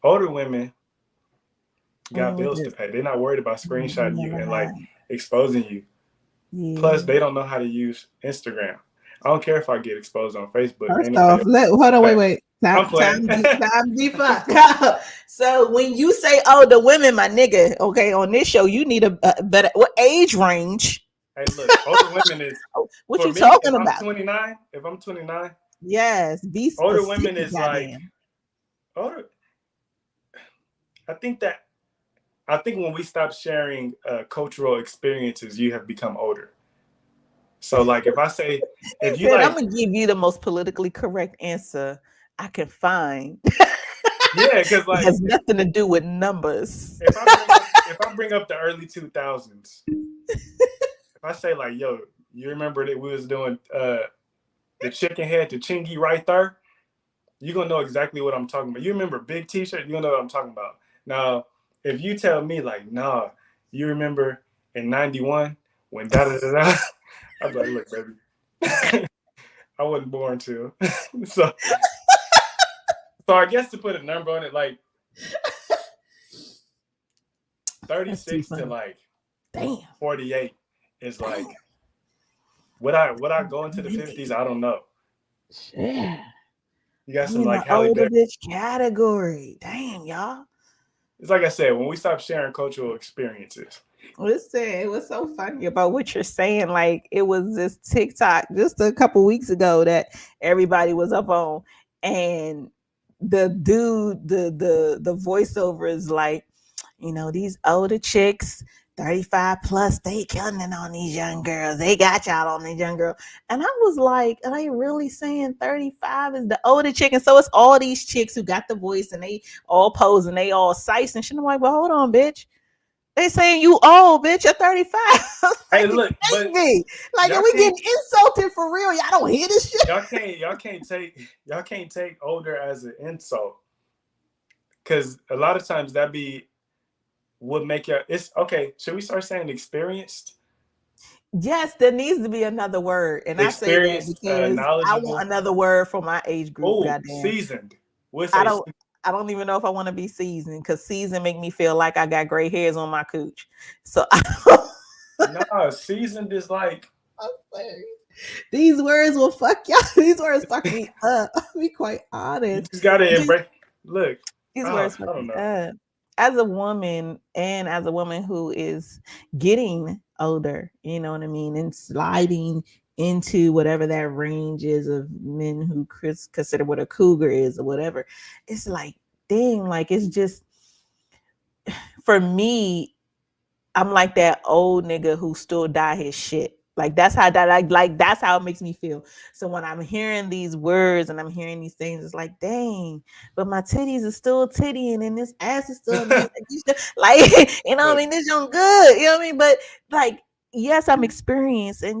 S2: Older women got bills to pay. They're not worried about screenshotting you and like exposing you. Plus,
S1: Yeah.
S2: they don't know how to use Instagram. I don't care if I get exposed on Facebook. Ain't
S1: First
S2: nobody
S1: off,
S2: else.
S1: hold on,
S2: Okay.
S1: wait.
S2: I'm
S1: Time,
S2: playing.
S1: time, be fuck. So when you say, "Oh, the women, my nigga," okay, on this show, you need a better what age range?
S2: Hey, look, older women is
S1: What
S2: for
S1: you
S2: me.
S1: talking about?
S2: If I'm 29,
S1: Yes, be
S2: older women
S1: specific,
S2: is like
S1: goddamn.
S2: older. I think that I think when we stop sharing cultural experiences, you have become older. So like if I say
S1: He
S2: if you
S1: said, "I'm
S2: like
S1: gonna give you the most politically correct answer I can find.
S2: yeah, because
S1: It
S2: like
S1: has nothing to do with numbers."
S2: if I bring up the early 2000s, if I say like yo, you remember that we was doing the chicken head to chingy right there, you're gonna know exactly what I'm talking about. You remember big t-shirt, you're gonna know what I'm talking about. Now, if you tell me like, nah, you remember in 91 when da da da da, I'd be like, look, baby, I wasn't born to. so so I guess to put a number on it, like
S1: That's too
S2: 36 to
S1: funny.
S2: like
S1: Damn.
S2: 48 is
S1: Damn.
S2: like would I go into the 50s? I don't know.
S1: Yeah.
S2: You got
S1: I'm
S2: some
S1: in
S2: like
S1: the
S2: Halle
S1: older
S2: Berry.
S1: bitch category. Damn, y'all.
S2: It's like I said, when we stop sharing cultural experiences.
S1: Listen, it was so funny about what you're saying. Like it was this TikTok just a couple weeks ago that everybody was up on, and the dude, the voiceover is like, these older chicks, 35 plus, they killing it on these young girls. They got y'all on these young girls. And I was like, are they really saying 35 is the older chick? And so it's all these chicks who got the voice and they all pose and they all size and shit. I'm like, well, hold on, bitch. They saying you old, bitch. You're 35.
S2: Hey,
S1: Like,
S2: look, but
S1: baby. Like, are
S2: y'all
S1: we
S2: can't
S1: getting insulted for real? Y'all don't hear this shit.
S2: y'all can't take older as an insult, because a lot of times that be would make your it's okay. Should we start saying experienced?
S1: Yes, there needs to be another word. And I say that
S2: Experienced,
S1: because I want
S2: knowledgeable.
S1: another word for my age group.
S2: Oh,
S1: Goddamn.
S2: seasoned. We'll
S1: I
S2: say
S1: don't I don't even know if I want to be seasoned because seasoned make me feel like I got gray hairs on my cooch. So
S2: nah. Seasoned is like
S1: I'm sorry. These words will fuck y'all. These words fuck me up. I'll be quite
S2: you
S1: honest.
S2: just gotta embrace. Look,
S1: These words
S2: I
S1: fuck
S2: don't
S1: me
S2: know.
S1: up. As a woman and as a woman who is getting older, you know what I mean, and sliding into whatever that range is of men who consider what a cougar is or whatever, it's like, dang, like it's just for me, I'm like that old nigga who still die his shit. Like that's how that like that's how it makes me feel. So when I'm hearing these words and I'm hearing these things, it's like, dang, but my titties are still tittying and this ass is still nice. Like, you know what I
S2: Look,
S1: mean? This young good. You know what I mean? But like, yes, I'm experienced and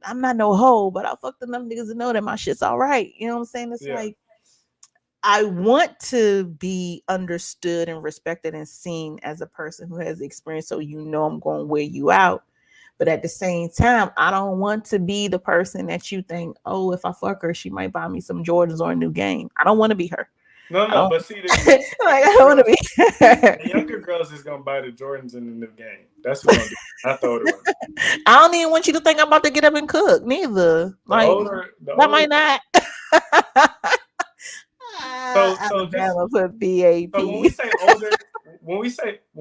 S1: I'm not no hoe, but I fucked enough niggas to know that my shit's all right. You know what I'm saying? It's
S2: yeah.
S1: like I want to be understood and respected and seen as a person who has experience, so I'm going to wear you out. But at the same time, I don't want to be the person that you think, oh, if I fuck her, she might buy me some Jordans or a new game. I don't want to be her.
S2: No,
S1: I
S2: no,
S1: don't
S2: but see,
S1: like. I don't want to be her.
S2: the younger girls is gonna buy the Jordans in the new game. That's who gonna do it. Not the older women.
S1: I don't even want you to think I'm about to get up and cook. Neither. Like
S2: The
S1: that
S2: older.
S1: might not.
S2: So just
S1: Alabama put BAP.
S2: so when we say older, when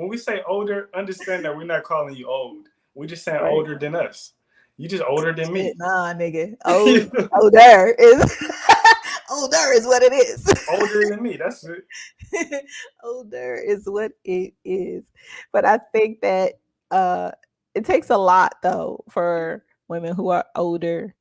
S2: we say older, understand that we're not calling you old. We're just saying
S1: Right.
S2: older than us. You just older than me.
S1: Shit, nah, nigga. Older is older is what it is.
S2: Older than me. That's it.
S1: Older is what it is. But I think that uh it takes a lot though for women who are older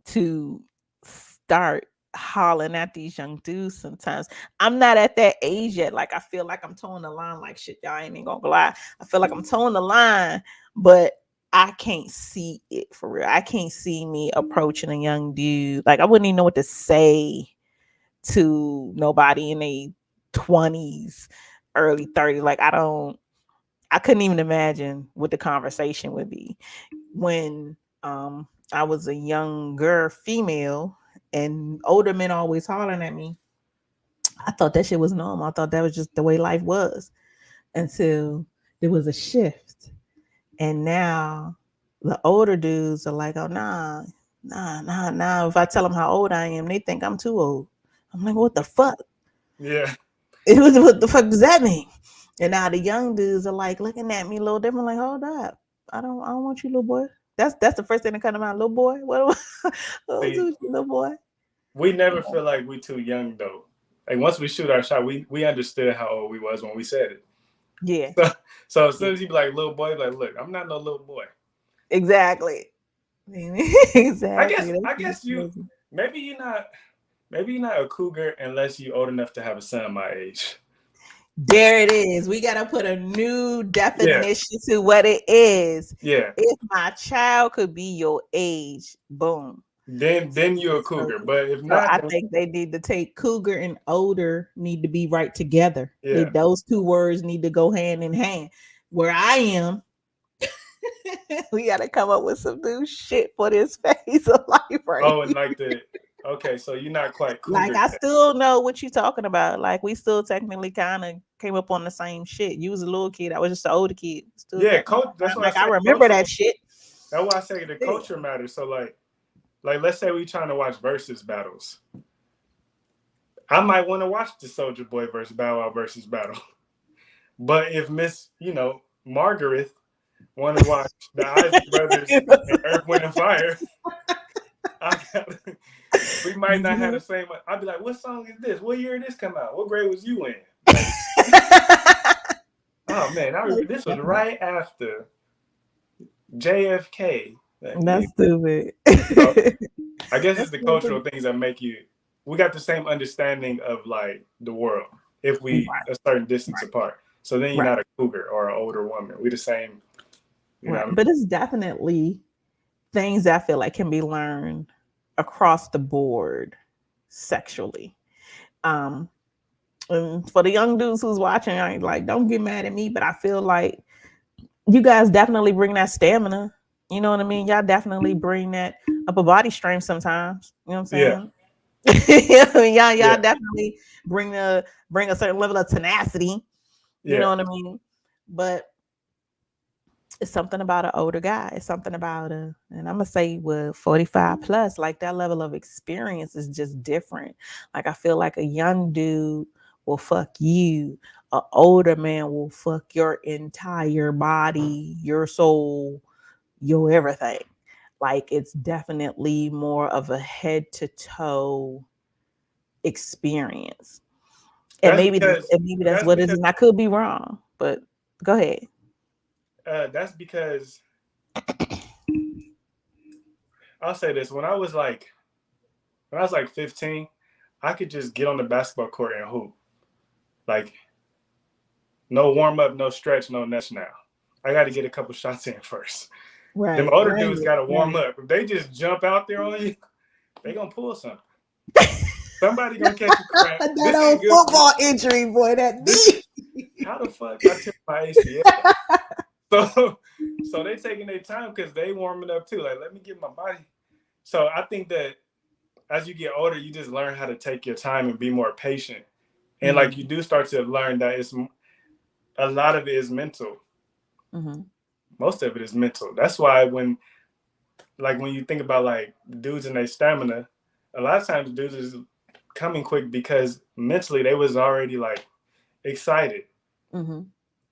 S1: to start hollering at these young dudes sometimes. I'm not at that age yet. Like I feel like I'm towing the line like shit, y'all ain't even gonna lie. I feel like I'm towing the line, but I can't see it for real. I can't see me approaching a young dude. Like I wouldn't even know what to say to nobody in their 20s, early 30s. Like I couldn't even imagine what the conversation would be when I was a younger female and older men always hollering at me. I thought that shit was normal. I thought that was just the way life was until there was a shift. And now the older dudes are like, oh, nah. If I tell them how old I am, they think I'm too old. I'm like, what the fuck?
S2: Yeah.
S1: What the fuck does that mean? And now the young dudes are like looking at me a little different, like, hold up. I don't want you, little boy. That's the first thing that come to mind, little boy. What do I do
S2: See,
S1: with you, little boy?
S2: we never feel like we too young though. Like once we shoot our shot, we understood how old we was when we said it.
S1: Yeah.
S2: So as soon as you be like little boy, like look, I'm not no little boy.
S1: Exactly. Exactly.
S2: I guess you maybe you're not a cougar unless you're old enough to have a son my age.
S1: There it is. We gotta put a new
S2: Yeah.
S1: definition to what it is.
S2: Yeah.
S1: If my child could be your age, boom.
S2: Then you're a
S1: So,
S2: cougar. But if
S1: so
S2: not,
S1: I
S2: then,
S1: think they need to take cougar and older need to be right together.
S2: yeah.
S1: Those two words need to go hand in hand. Where I am, we got to come up with some new shit for this phase of life right
S2: Oh, and
S1: here.
S2: like okay, so you're not quite
S1: Like
S2: cougar
S1: I
S2: yet.
S1: still know what you're talking about. Like we still technically kind of came up on the same shit. You was a little kid. I was just an older kid. Still
S2: Yeah,
S1: technically,
S2: coach. That's why I
S1: like I
S2: say
S1: remember
S2: culture.
S1: that shit.
S2: That's why I say the
S1: Yeah.
S2: culture matters. So like let's say we trying to watch versus battles. I might want to watch the Soldier Boy versus Bow Wow versus battle. But if Miss, Margaret want to watch the Isaac Brothers and Earth, Wind, and Fire, I got we might not have the same. I'd be like, what song is this? What year did this come out? What grade was you in? Like, oh man, this was right after JFK.
S1: That's stupid.
S2: So I guess it's
S1: That's
S2: the cultural
S1: stupid.
S2: things that make you. We got the same understanding of like the world if we
S1: Right,
S2: a certain distance apart. So then you're
S1: right,
S2: not a cougar or an older woman. We the same. You know
S1: right.
S2: what I mean?
S1: But it's definitely things that I feel like can be learned across the board sexually. Um, and for the young dudes who's watching, I ain't like, don't get mad at me, but I feel like you guys definitely bring that stamina. You know what I mean? Y'all definitely bring that upper body strength sometimes. You know what
S2: Yeah,
S1: I'm saying? Y'all
S2: yeah,
S1: definitely bring a certain level of tenacity. You
S2: yeah.
S1: know what I mean? But it's something about an older guy. It's something about and I'm gonna say with 45 plus, like that level of experience is just different. Like I feel like a young dude will fuck you. An older man will fuck your entire body, your soul, your everything. Like it's definitely more of a head to toe experience. And
S2: That's
S1: maybe
S2: because
S1: that's
S2: that's
S1: what it is.
S2: because
S1: And I could be wrong, but go ahead.
S2: that's because I'll say this: when I was like 15, I could just get on the basketball court and hoop. Like no warm up, no stretch, no nothing. Now I got to get a couple shots in first. Them
S1: Right,
S2: older dudes
S1: right,
S2: got to warm
S1: right.
S2: up. If they just jump out there on you, they gonna pull something. Somebody gonna catch a cramp.
S1: That
S2: This ain't
S1: old
S2: good for you.
S1: football injury, boy. That
S2: This
S1: knee.
S2: how the fuck I took my ACL. So they taking their time because they warming up too. Like let me get my body. So I think that as you get older, you just learn how to take your time and be more patient. And like
S1: Mm-hmm.
S2: you do start to learn that it's a lot of it is mental.
S1: Mm-hmm.
S2: Most of it is mental. That's why when you think about like dudes and their stamina, a lot of times dudes is coming quick because mentally they was already like excited.
S1: Mm-hmm.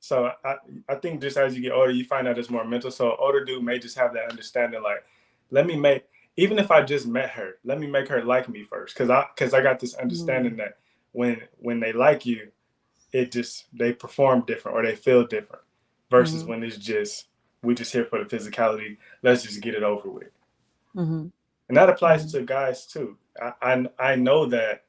S2: So I think just as you get older, you find out it's more mental. So older dude may just have that understanding, like, let me make, even if I just met her, let me make her like me first, because I got this understanding that when they like you, it just they perform different or they feel different, versus when it's just we just here for the physicality. Let's just get it over with.
S1: Mm-hmm.
S2: And that applies to guys too. I know that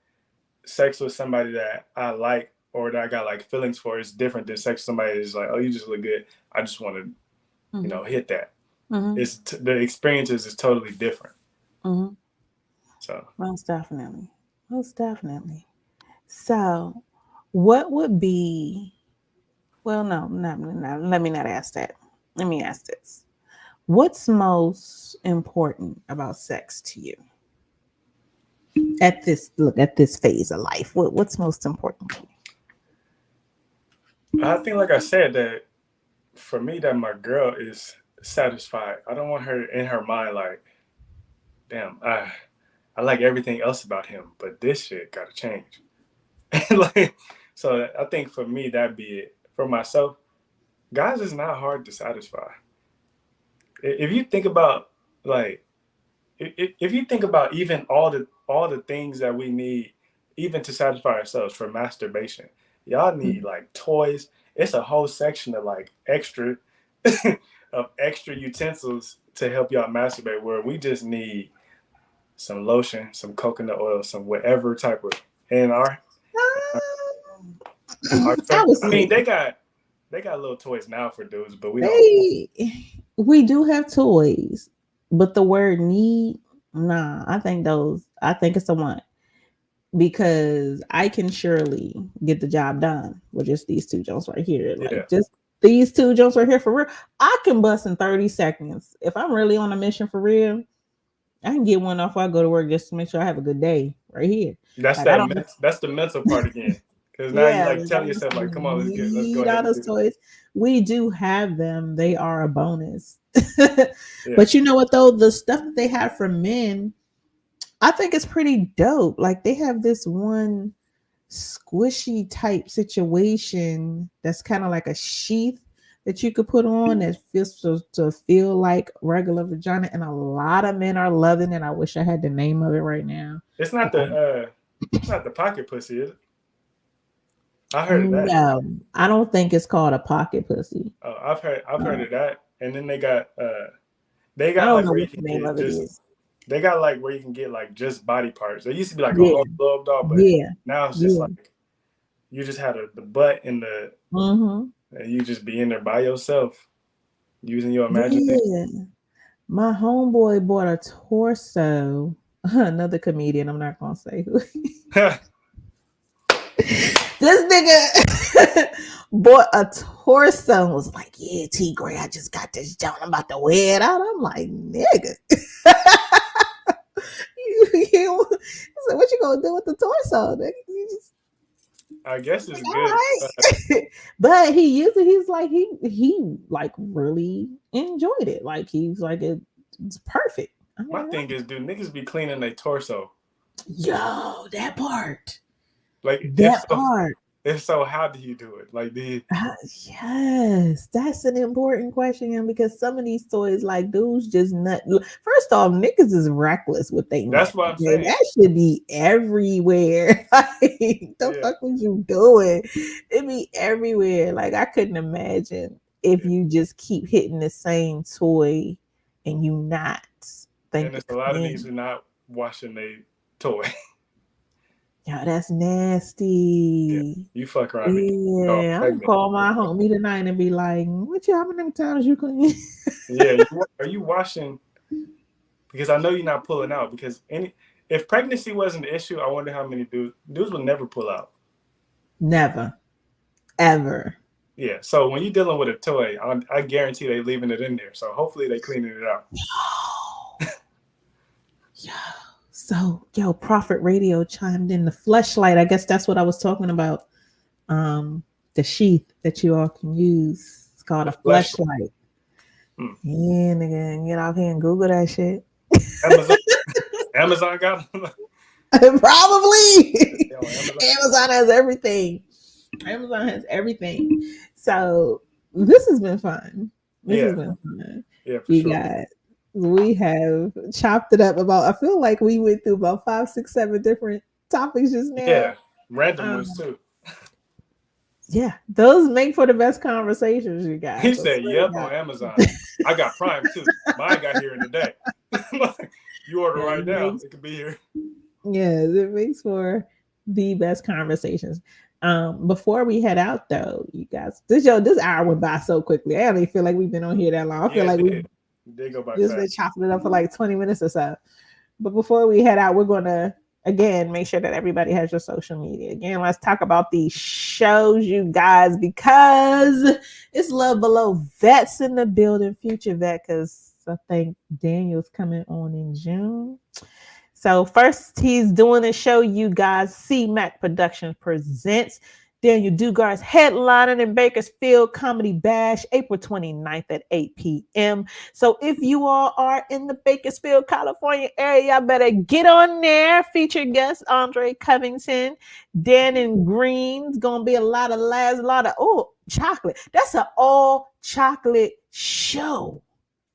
S2: sex with somebody that I like or that I got like feelings for is different than sex with somebody that's like, oh, you just look good. I just want to, hit that. It's the experiences is totally different. So
S1: Most definitely. Most definitely. So, what would be, well, no, let me not ask that. Let me ask this. What's most important about sex to you at this phase of life? What's most important to you?
S2: I think, like I said, that for me, that my girl is satisfied. I don't want her in her mind like, damn, I like everything else about him, but this shit gotta change. Like, so I think for me that'd be it. For myself, guys is not hard to satisfy. If you think about like, if you think about even all the things that we need, even to satisfy ourselves for masturbation, y'all need like toys. It's a whole section of like extra of extra utensils to help y'all masturbate. Where we just need some lotion, some coconut oil, some whatever type of, and our
S1: I was
S2: I mean, they got little toys now for dudes, but we don't.
S1: they we do have toys, but the word need, nah, I think it's a want because I can surely get the job done with just these two jokes right here.
S2: Yeah,
S1: Like just these two jokes right here for real. I can bust in 30 seconds. If I'm really on a mission for real, I can get one off while I go to work just to make sure I have a good day right here. Like I don't
S2: that's the mental part again. Because now you
S1: yeah,
S2: like
S1: like I
S2: telling
S1: don't
S2: yourself like, come on, let's go
S1: need
S2: ahead
S1: all
S2: and
S1: those
S2: do this.
S1: toys. We do have them. They are a bonus.
S2: Yeah,
S1: But you know what though? The stuff that they have for men, I think it's pretty dope. Like they have this one squishy type situation that's kind of like a sheath that you could put on that feels to feel like regular vagina, and a lot of men are loving it. I wish I had the name of it right now.
S2: it's not
S1: But
S2: the pocket pussy, is it? I heard of that.
S1: no, I don't think it's called a pocket pussy.
S2: Oh, I've heard
S1: Uh,
S2: of that. And then they
S1: I
S2: got
S1: don't
S2: like
S1: know
S2: where you
S1: what the
S2: can
S1: name
S2: get
S1: of it
S2: just
S1: is.
S2: they got like where you can get like just body parts. There used to be like a
S1: Yeah,
S2: whole globe doll, but
S1: yeah,
S2: now it's just
S1: yeah.
S2: like you just had the butt
S1: Mm-hmm.
S2: and you just be in there by yourself using your imagination.
S1: Yeah. My homeboy bought a torso. Another comedian. I'm not gonna say who. This nigga bought a torso and was like, "Yeah, T Gray, I just got this joint. I'm about to wear it out." I'm like, "Nigga, so what you gonna do with the torso? Nigga? You just
S2: I guess
S1: like,
S2: it's
S1: all
S2: good.
S1: right." But he used it. He's like he like really enjoyed it. Like he's like it's perfect. I'm
S2: My
S1: like,
S2: thing is, do niggas be cleaning their torso?
S1: yo, that part,
S2: Like, if
S1: that
S2: so,
S1: part.
S2: if so, how do you do it? Like,
S1: Yes, that's an important question, yeah, because some of these toys, like dudes, just nut. First off, niggas is reckless with they nut.
S2: that's what I'm
S1: Okay?
S2: saying.
S1: That should be everywhere. Like, the
S2: Yeah,
S1: fuck was you doing? It be everywhere. Like, I couldn't imagine if
S2: yeah.
S1: you just keep hitting the same toy and you not
S2: And
S1: think to
S2: there's a lot of niggas
S1: clean.
S2: who not washing their toy.
S1: Yeah, that's
S2: Yeah,
S1: nasty.
S2: you fuck around and get all
S1: Yeah, I'm gonna
S2: pregnant.
S1: call my homie tonight and be like, "What you? How many times you clean?"
S2: Yeah, are you washing? Because I know you're not pulling out. Because if pregnancy wasn't the issue, I wonder how many dudes would never pull out.
S1: Never, ever.
S2: Yeah, so when you're dealing with a toy, I guarantee they leaving it in there. So hopefully they cleaning it out.
S1: Yo, so yo, Prophet Radio chimed in the fleshlight. I guess that's what I was talking about. The sheath that you all can use. It's called
S2: The
S1: a
S2: flashlight.
S1: fleshlight.
S2: Hmm.
S1: Yeah, nigga, get out here and Google that shit.
S2: Amazon, Amazon got them.
S1: Probably.
S2: Yeah, on Amazon.
S1: Amazon has everything. Amazon has everything. So this has been fun. This has
S2: Yeah,
S1: been fun.
S2: yeah, for
S1: You
S2: sure.
S1: guys, we have chopped it up about, I feel like we went through about 5, 6, 7 different topics just now.
S2: Yeah, random
S1: Um,
S2: ones too.
S1: yeah, those make for the best conversations, you guys.
S2: He
S1: I
S2: said,
S1: swear to
S2: "Yep,
S1: God.
S2: on Amazon. I got Prime too. Mine got here in the day. You order
S1: Yeah,
S2: right now, it could be here."
S1: yes, it makes for the best conversations. Before we head out though, you guys, this hour went by so quickly. I don't even feel like we've been on here that long. I feel
S2: Yeah,
S1: like
S2: it
S1: we
S2: did. It did go by
S1: just been
S2: fast.
S1: chopping it up for like 20 minutes or so. But before we head out, we're gonna again make sure that everybody has your social media. Again, let's talk about these shows, you guys, because it's Love Below Vets in the building, future vet, because I think Daniel's coming on in June. So first, he's doing a show, you guys. C-Mac Productions presents Daniel Dugard's headlining in Bakersfield Comedy Bash, April 29th at 8 p.m. So if you all are in the Bakersfield, California area, y'all better get on there. Featured guest Andre Covington, Dan and Green's gonna be a lot of laughs, a lot of chocolate. That's an all chocolate show.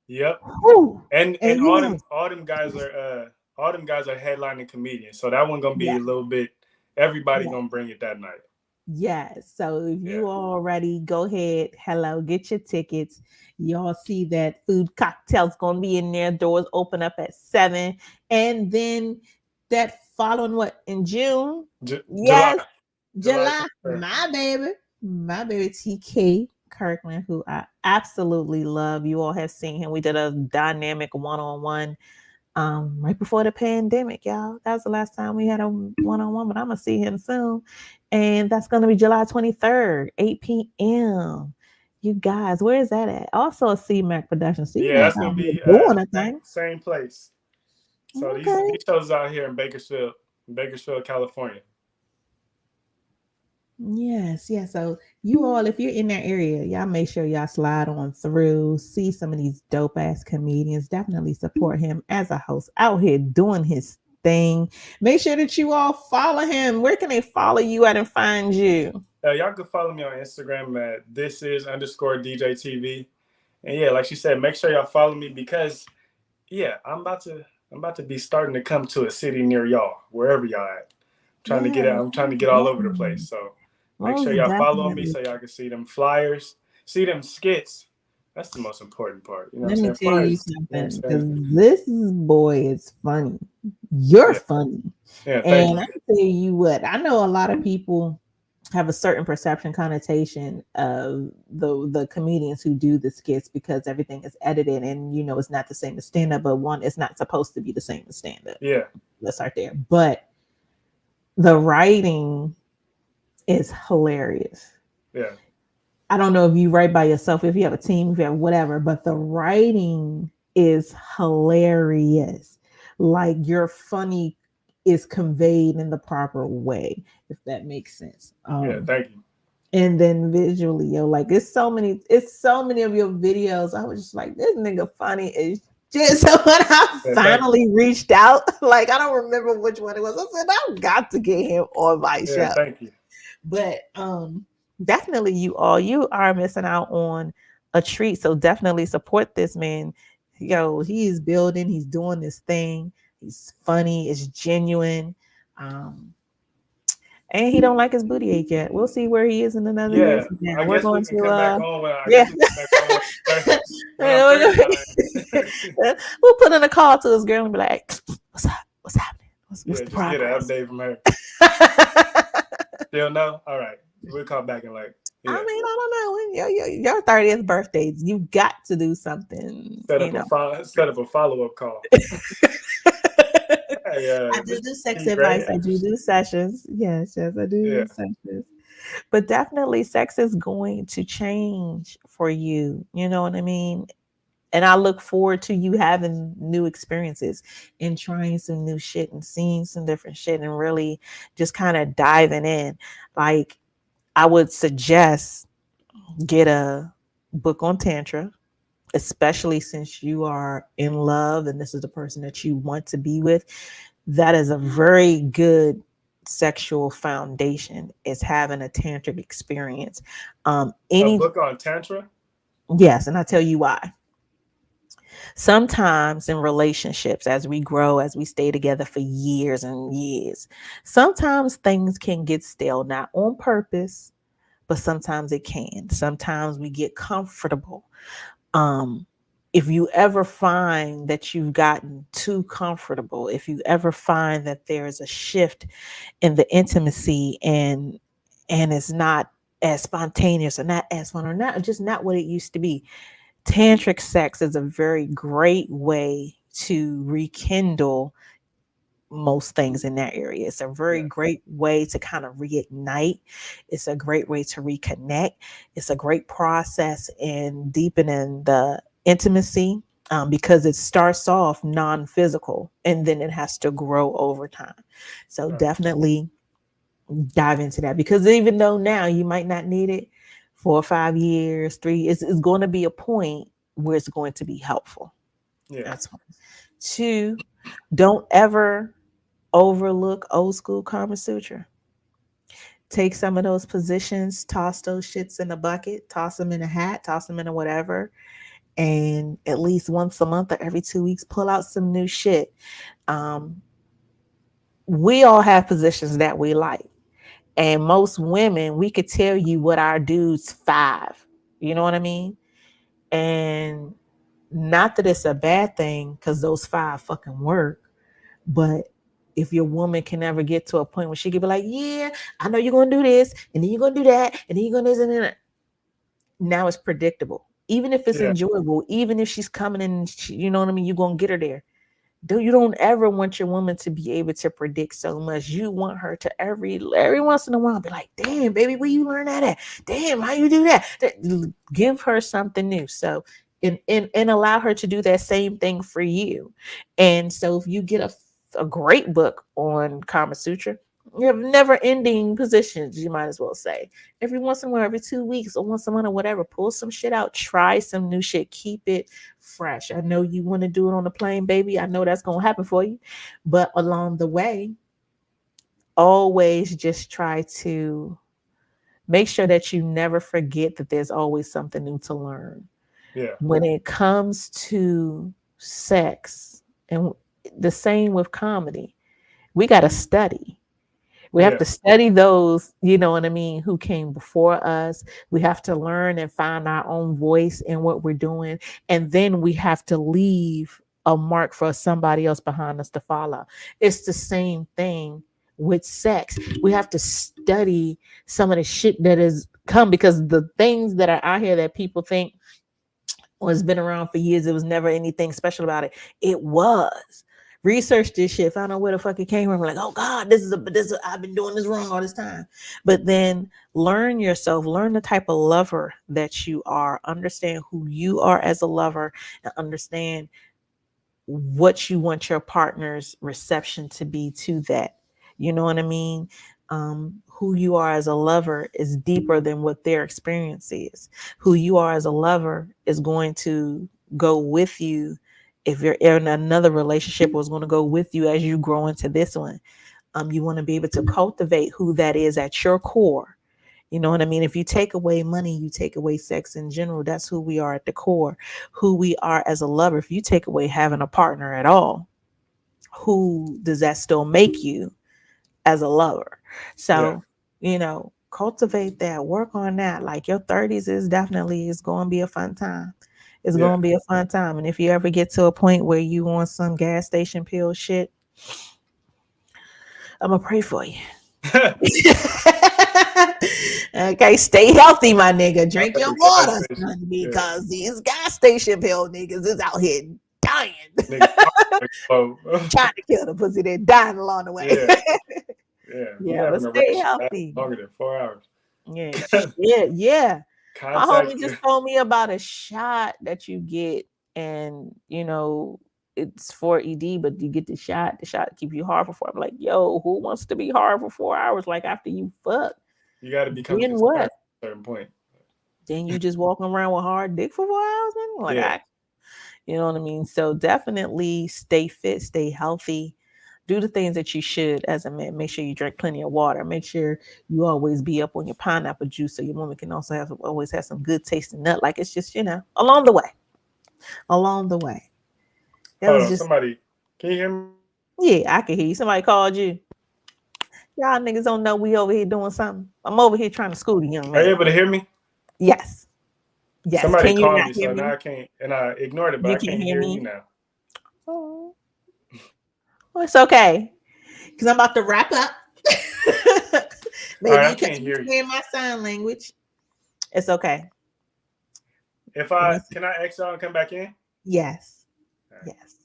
S2: Yep.
S1: Whew.
S2: And
S1: And yes,
S2: all them guys are headlining comedians. So that one gonna be
S1: yes,
S2: a little bit. Everybody
S1: yes.
S2: gonna bring it that night.
S1: Yes. So if
S2: Yeah.
S1: you are ready, go ahead. Hello, get your tickets. Y'all see that food cocktails gonna be in there. Doors open up at 7. And then that following what in June?
S2: July.
S1: Yes,
S2: July
S1: July.
S2: 23rd.
S1: My baby TK Kirkland, who I absolutely love. You all have seen him. We did a dynamic one-on-one right before the pandemic, y'all. That was the last time we had a one-on-one, but I'm gonna see him soon. And that's gonna be July 23rd, 8 p.m. You guys, where is that at? Also a C-Mac production.
S2: Yeah,
S1: C-Mac
S2: that's gonna
S1: out here
S2: be
S1: doing a thing.
S2: same place. So
S1: Okay.
S2: these shows out here in Bakersfield, California.
S1: Yes, yeah. So you all, if you're in that area, y'all make sure y'all slide on through, see some of these dope ass comedians. Definitely support him as a host out here doing his thing. Make sure that you all follow him. Where can they follow you at and find you?
S2: Y'all can follow me on Instagram at thisis_DJ TV. And yeah, like she said, make sure y'all follow me because yeah, I'm about to be starting to come to a city near y'all, wherever y'all at.
S1: Yes,
S2: I'm trying to get all over the
S1: definitely.
S2: place. So make sure
S1: Most
S2: y'all follow me
S1: definitely.
S2: so y'all can see them flyers, see them skits. That's the most important part. You know what I'm
S1: Let me
S2: saying?
S1: tell you
S2: Flyers, you know what I'm
S1: something, because
S2: saying?
S1: this boy is funny. You're
S2: Yeah.
S1: funny.
S2: Yeah, thank
S1: And
S2: you.
S1: I tell you what, I know a lot of people have a certain perception connotation of the comedians who do the skits because everything is edited and it's not the same as stand up, but one it's not supposed to be the same as stand up.
S2: Yeah.
S1: Let's start there. But the writing is hilarious.
S2: Yeah.
S1: I don't know if you write by yourself, if you have a team, if you have whatever, but the writing is hilarious. Like your funny is conveyed in the proper way, if that makes sense.
S2: Yeah, thank you.
S1: And then visually, like it's so many of your videos. I was just like, this nigga funny as shit. So when I
S2: Yeah, thank you.
S1: finally reached out, like I don't remember which one it was. I said, I've got to get him on my
S2: Yeah,
S1: show.
S2: thank you.
S1: But definitely you are missing out on a treat. So definitely support this man. Yo, he is building, he's doing this thing. He's funny, it's genuine. And he don't like his booty age yet. We'll see where he is in another year
S2: Yeah,
S1: from now.
S2: I
S1: We're
S2: guess we
S1: going
S2: can
S1: to
S2: come back on when I
S1: yeah.
S2: guess we can come back on when I'm 39.
S1: We'll put in a call to his girl and be like, what's up? What's happening? What's
S2: Yeah,
S1: the
S2: just get an
S1: progress?
S2: update from her. She'll know. All right, we'll call back and
S1: I
S2: yeah,
S1: mean, I don't know. Your 30th birthday, you got to do something,
S2: set up a follow up call. Hey,
S1: I do
S2: this
S1: do sex
S2: T Gray.
S1: advice. I do sessions. Yes, I
S2: Yeah,
S1: do sessions. But definitely, sex is going to change for you. You know what I mean? And I look forward to you having new experiences and trying some new shit and seeing some different shit and really just kind of diving in. Like, I would suggest get a book on Tantra, especially since you are in love and this is the person that you want to be with. That is a very good sexual foundation is having a tantric experience.
S2: A
S1: Any
S2: book on tantra.
S1: Yes, and I'll tell you why. Sometimes in relationships, as we grow, as we stay together for years and years, sometimes things can get stale, not on purpose, but sometimes it can. Sometimes we get comfortable. Um, if you ever find that you've gotten too comfortable, if you ever find that there is a shift in the intimacy and it's not as spontaneous or not as fun or not just not what it used to be, tantric sex is a very great way to rekindle most things in that area. It's a very
S2: Yeah.
S1: great way to kind of reignite. It's a great way to reconnect. It's a great process in deepening the intimacy, because it starts off non-physical and then it has to grow over time. So
S2: Right.
S1: definitely dive into that, because even though now you might not need it for 5 years, three, it's going to be a point where it's going to be helpful.
S2: Yeah.
S1: That's one. Two, don't ever overlook old school Kama Sutra. Take some of those positions, toss those shits in a bucket, toss them in a hat, toss them in a whatever, and at least once a month or every 2 weeks, pull out some new shit. Um, we all have positions that we like. And most women, we could tell you what our dude's five. You know what I mean? And not that it's a bad thing because those five fucking work, but if your woman can ever get to a point where she could be like, yeah, I know you're gonna do this, and then you're gonna do that, and then you're gonna do this, and then that. Now it's predictable. Even if it's
S2: Yeah.
S1: enjoyable, even if she's coming in, you know what I mean, you're gonna get her there. You don't ever want your woman to be able to predict so much. You want her to every once in a while be like, damn, baby, where you learn that at? Damn, how you do that? Give her something new. So and allow her to do that same thing for you. And so if you get a great book on Kama Sutra, you have never ending positions, you might as well say. Every once in a while, every 2 weeks or once a month or whatever, pull some shit out, try some new shit, keep it fresh. I know you want to do it on the plane, baby. I know that's going to happen for you. But along the way, always just try to make sure that you never forget that there's always something new to learn.
S2: Yeah.
S1: When it comes to sex, and the same with comedy, we got to study. We have
S2: Yeah.
S1: to study those, you know what I mean, who came before us. We have to learn and find our own voice in what we're doing. And then we have to leave a mark for somebody else behind us to follow. It's the same thing with sex. We have to study some of the shit that has come, because the things that are out here that people think has been around for years, it was never anything special about it. It was. Research this shit, find out where the fuck it came from. We're like, oh God, I've been doing this wrong all this time. But then learn yourself, learn the type of lover that you are, understand who you are as a lover, and understand what you want your partner's reception to be to that. You know what I mean? Who you are as a lover is deeper than what their experience is. Who you are as a lover is going to go with you. If you're in another relationship, was going to go with you as you grow into this one. You want to be able to cultivate who that is at your core. You know what I mean? If you take away money, you take away sex in general. That's who we are at the core, who we are as a lover. If you take away having a partner at all, who does that still make you as a lover?
S2: Yeah.
S1: So, cultivate that, work on that. Like your 30s is going to be a fun time. It's
S2: Yeah.
S1: going to be a fun time. And if you ever get to a point where you want some gas station pill shit, I'm going to pray for you. Okay, stay healthy, my nigga.
S2: I
S1: Drink
S2: like
S1: your
S2: the gas
S1: water,
S2: station.
S1: son,
S2: Yeah.
S1: because these gas station pill niggas is out here dying.
S2: Nigga, slow.
S1: Trying to kill the pussy, they're dying along the way.
S2: Yeah. Yeah. Be
S1: Yeah, but
S2: having a
S1: stay
S2: race last
S1: healthy.
S2: longer than 4 hours.
S1: Yeah, shit, yeah. My
S2: Contact.
S1: homie just told me about a shot that you get, and it's for ED, but you get the shot. The shot keep you hard for 4. I'm like, yo, who wants to be hard for 4 hours? Like after you fuck,
S2: You got to become
S1: then
S2: concerned
S1: what?
S2: at a certain point.
S1: Then you just walking around with hard dick for 4 hours, man? Like
S2: Yeah.
S1: you know what I mean? So definitely stay fit, stay healthy. do the things that you should as a man. Make sure you drink plenty of water. Make sure you always be up on your pineapple juice so your woman can also always have some good tasting nut. Like it's just, along the way. Along the way. That
S2: Hold
S1: was
S2: on,
S1: just,
S2: somebody, can you hear me?
S1: yeah, I can hear you. Somebody called you. Y'all niggas don't know we over here doing something. I'm over here trying to school the young
S2: Are you
S1: man.
S2: able to hear me?
S1: Yes. Yes.
S2: Somebody
S1: Can you
S2: called
S1: not
S2: me,
S1: hear
S2: so now
S1: me?
S2: I can't, and I ignored it, but
S1: You
S2: I
S1: can't
S2: can't
S1: hear
S2: hear you
S1: me?
S2: now.
S1: Oh, well, it's okay. Because I'm about to wrap up.
S2: All
S1: Maybe
S2: right, I
S1: you can
S2: can't hear you.
S1: understand my sign language. It's okay.
S2: If
S1: Let me
S2: I
S1: see.
S2: can I exit out and come back in?
S1: Yes.
S2: All right.
S1: Yes.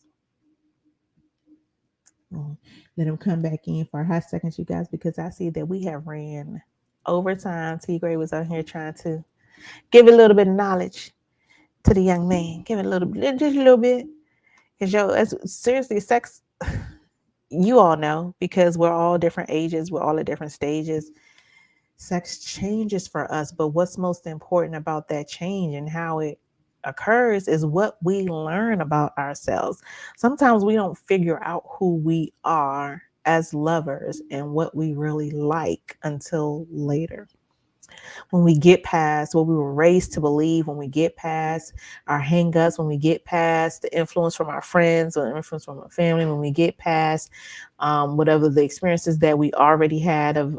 S1: Mm. Let him come back in for a hot second, you guys, because I see that we have ran overtime. T Gray was out here trying to give a little bit of knowledge to the young man. Give it a little bit, just a little bit. Because yo, as seriously, sex, you all know, because we're all different ages, we're all at different stages. Sex changes for us, but what's most important about that change and how it occurs is what we learn about ourselves. Sometimes we don't figure out who we are as lovers and what we really like until later. When we get past what we were raised to believe, when we get past our hangups, when we get past the influence from our friends or the influence from our family, when we get past whatever the experiences that we already had of,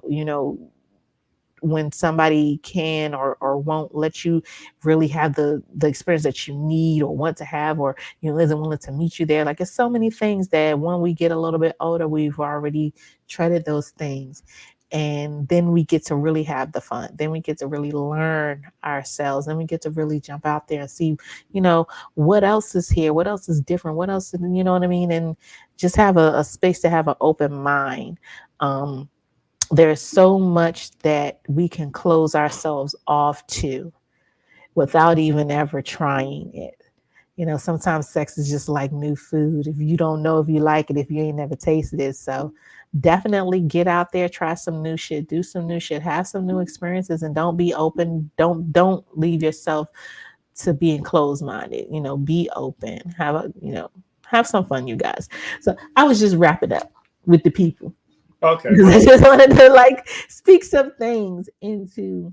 S1: when somebody can or won't let you really have the experience that you need or want to have, or isn't willing to meet you there. Like it's so many things that when we get a little bit older, we've already treaded those things, and then we get to really have the fun. Then we get to really learn ourselves. Then we get to really jump out there and see, what else is here, what else is different, what else, you know what I mean, and just have a space to have an open mind. There's so much that we can close ourselves off to without even ever trying it. Sometimes sex is just like new food. If you don't know if you like it, if you ain't never tasted it. So definitely get out there, try some new shit, do some new shit, have some new experiences, and don't be open. Don't leave yourself to being closed minded. Be open. Have some fun, you guys. So I was just wrapping up with the people.
S2: Okay.
S1: I just wanted to speak some things into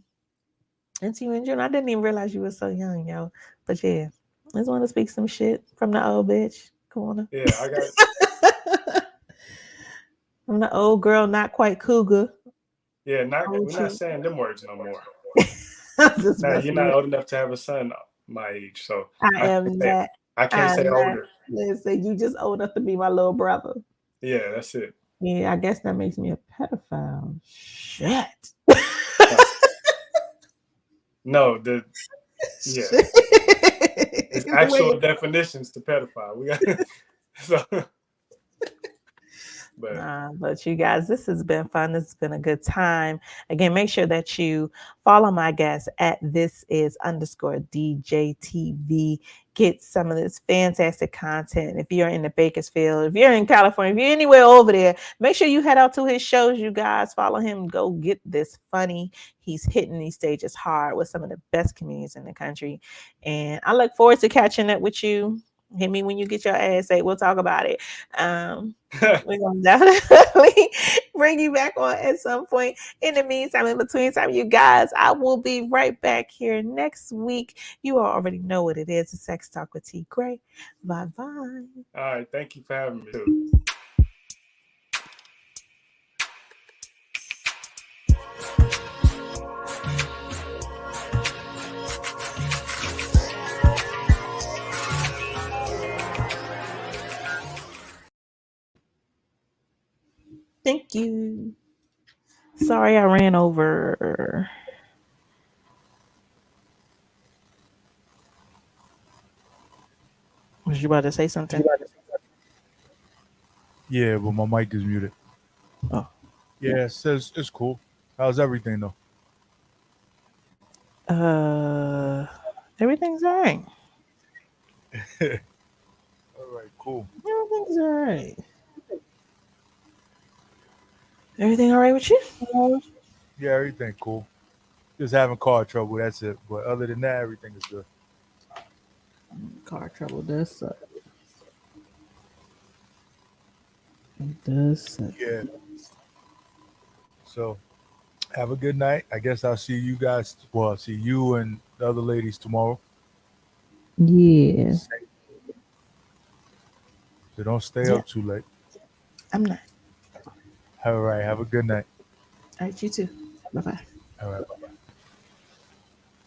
S1: you in June. I didn't even realize you were so young, yo. But yeah, I just want to speak some shit from the old bitch corner.
S2: Yeah, I got.
S1: I'm the old girl, not quite cougar.
S2: Yeah,
S1: Old
S2: we're not
S1: chick.
S2: saying them words no more.
S1: I'm just
S2: Now you're
S1: messing
S2: not
S1: with
S2: old enough to have a son my age, so
S1: you. I
S2: I can't
S1: am
S2: say
S1: not.
S2: I can't say
S1: I'm not.
S2: older.
S1: Listen, you just old enough to be my little brother.
S2: Yeah, that's it.
S1: Yeah, I guess that makes me a pedophile. Shit.
S2: No, no, yeah, there's actual
S1: Wait.
S2: definitions to pedophile. We got so, but
S1: But you guys, this has been fun. This has been a good time. Again, make sure that you follow my guest at this is underscore DJTV. Get some of this fantastic content. If you're in the Bakersfield, if you're in California, if you're anywhere over there, make sure you head out to his shows, you guys. Follow him. Go get this funny. He's hitting these stages hard with some of the best comedians in the country. And I look forward to catching up with you. Hit me when you get your ass ate. We'll talk about it. We're gonna definitely bring you back on at some point. In the meantime, in between time, you guys, I will be right back here next week. You already know what it is. It's Sex Talk with T Gray. Bye bye.
S2: all right, thank you for having me too.
S1: Thank you. Sorry I ran over. Was you about to say something?
S3: Yeah, but my mic is muted.
S1: Oh,
S3: Yeah, it says it's cool. How's everything though?
S1: uh, everything's all right.
S3: All right, cool.
S1: Everything's all right. Everything all right with you?
S3: Yeah, everything cool. Just having car trouble. That's it. But other than that, everything is good.
S1: Car trouble does suck. It does suck.
S3: Yeah. So have a good night. I guess I'll see you guys. Well, see you and the other ladies tomorrow.
S1: Yeah,
S3: So don't stay
S1: yeah.
S3: up too late.
S1: I'm not.
S3: All right. Have a good night.
S1: All right, you too. Bye bye.
S3: All right. Bye.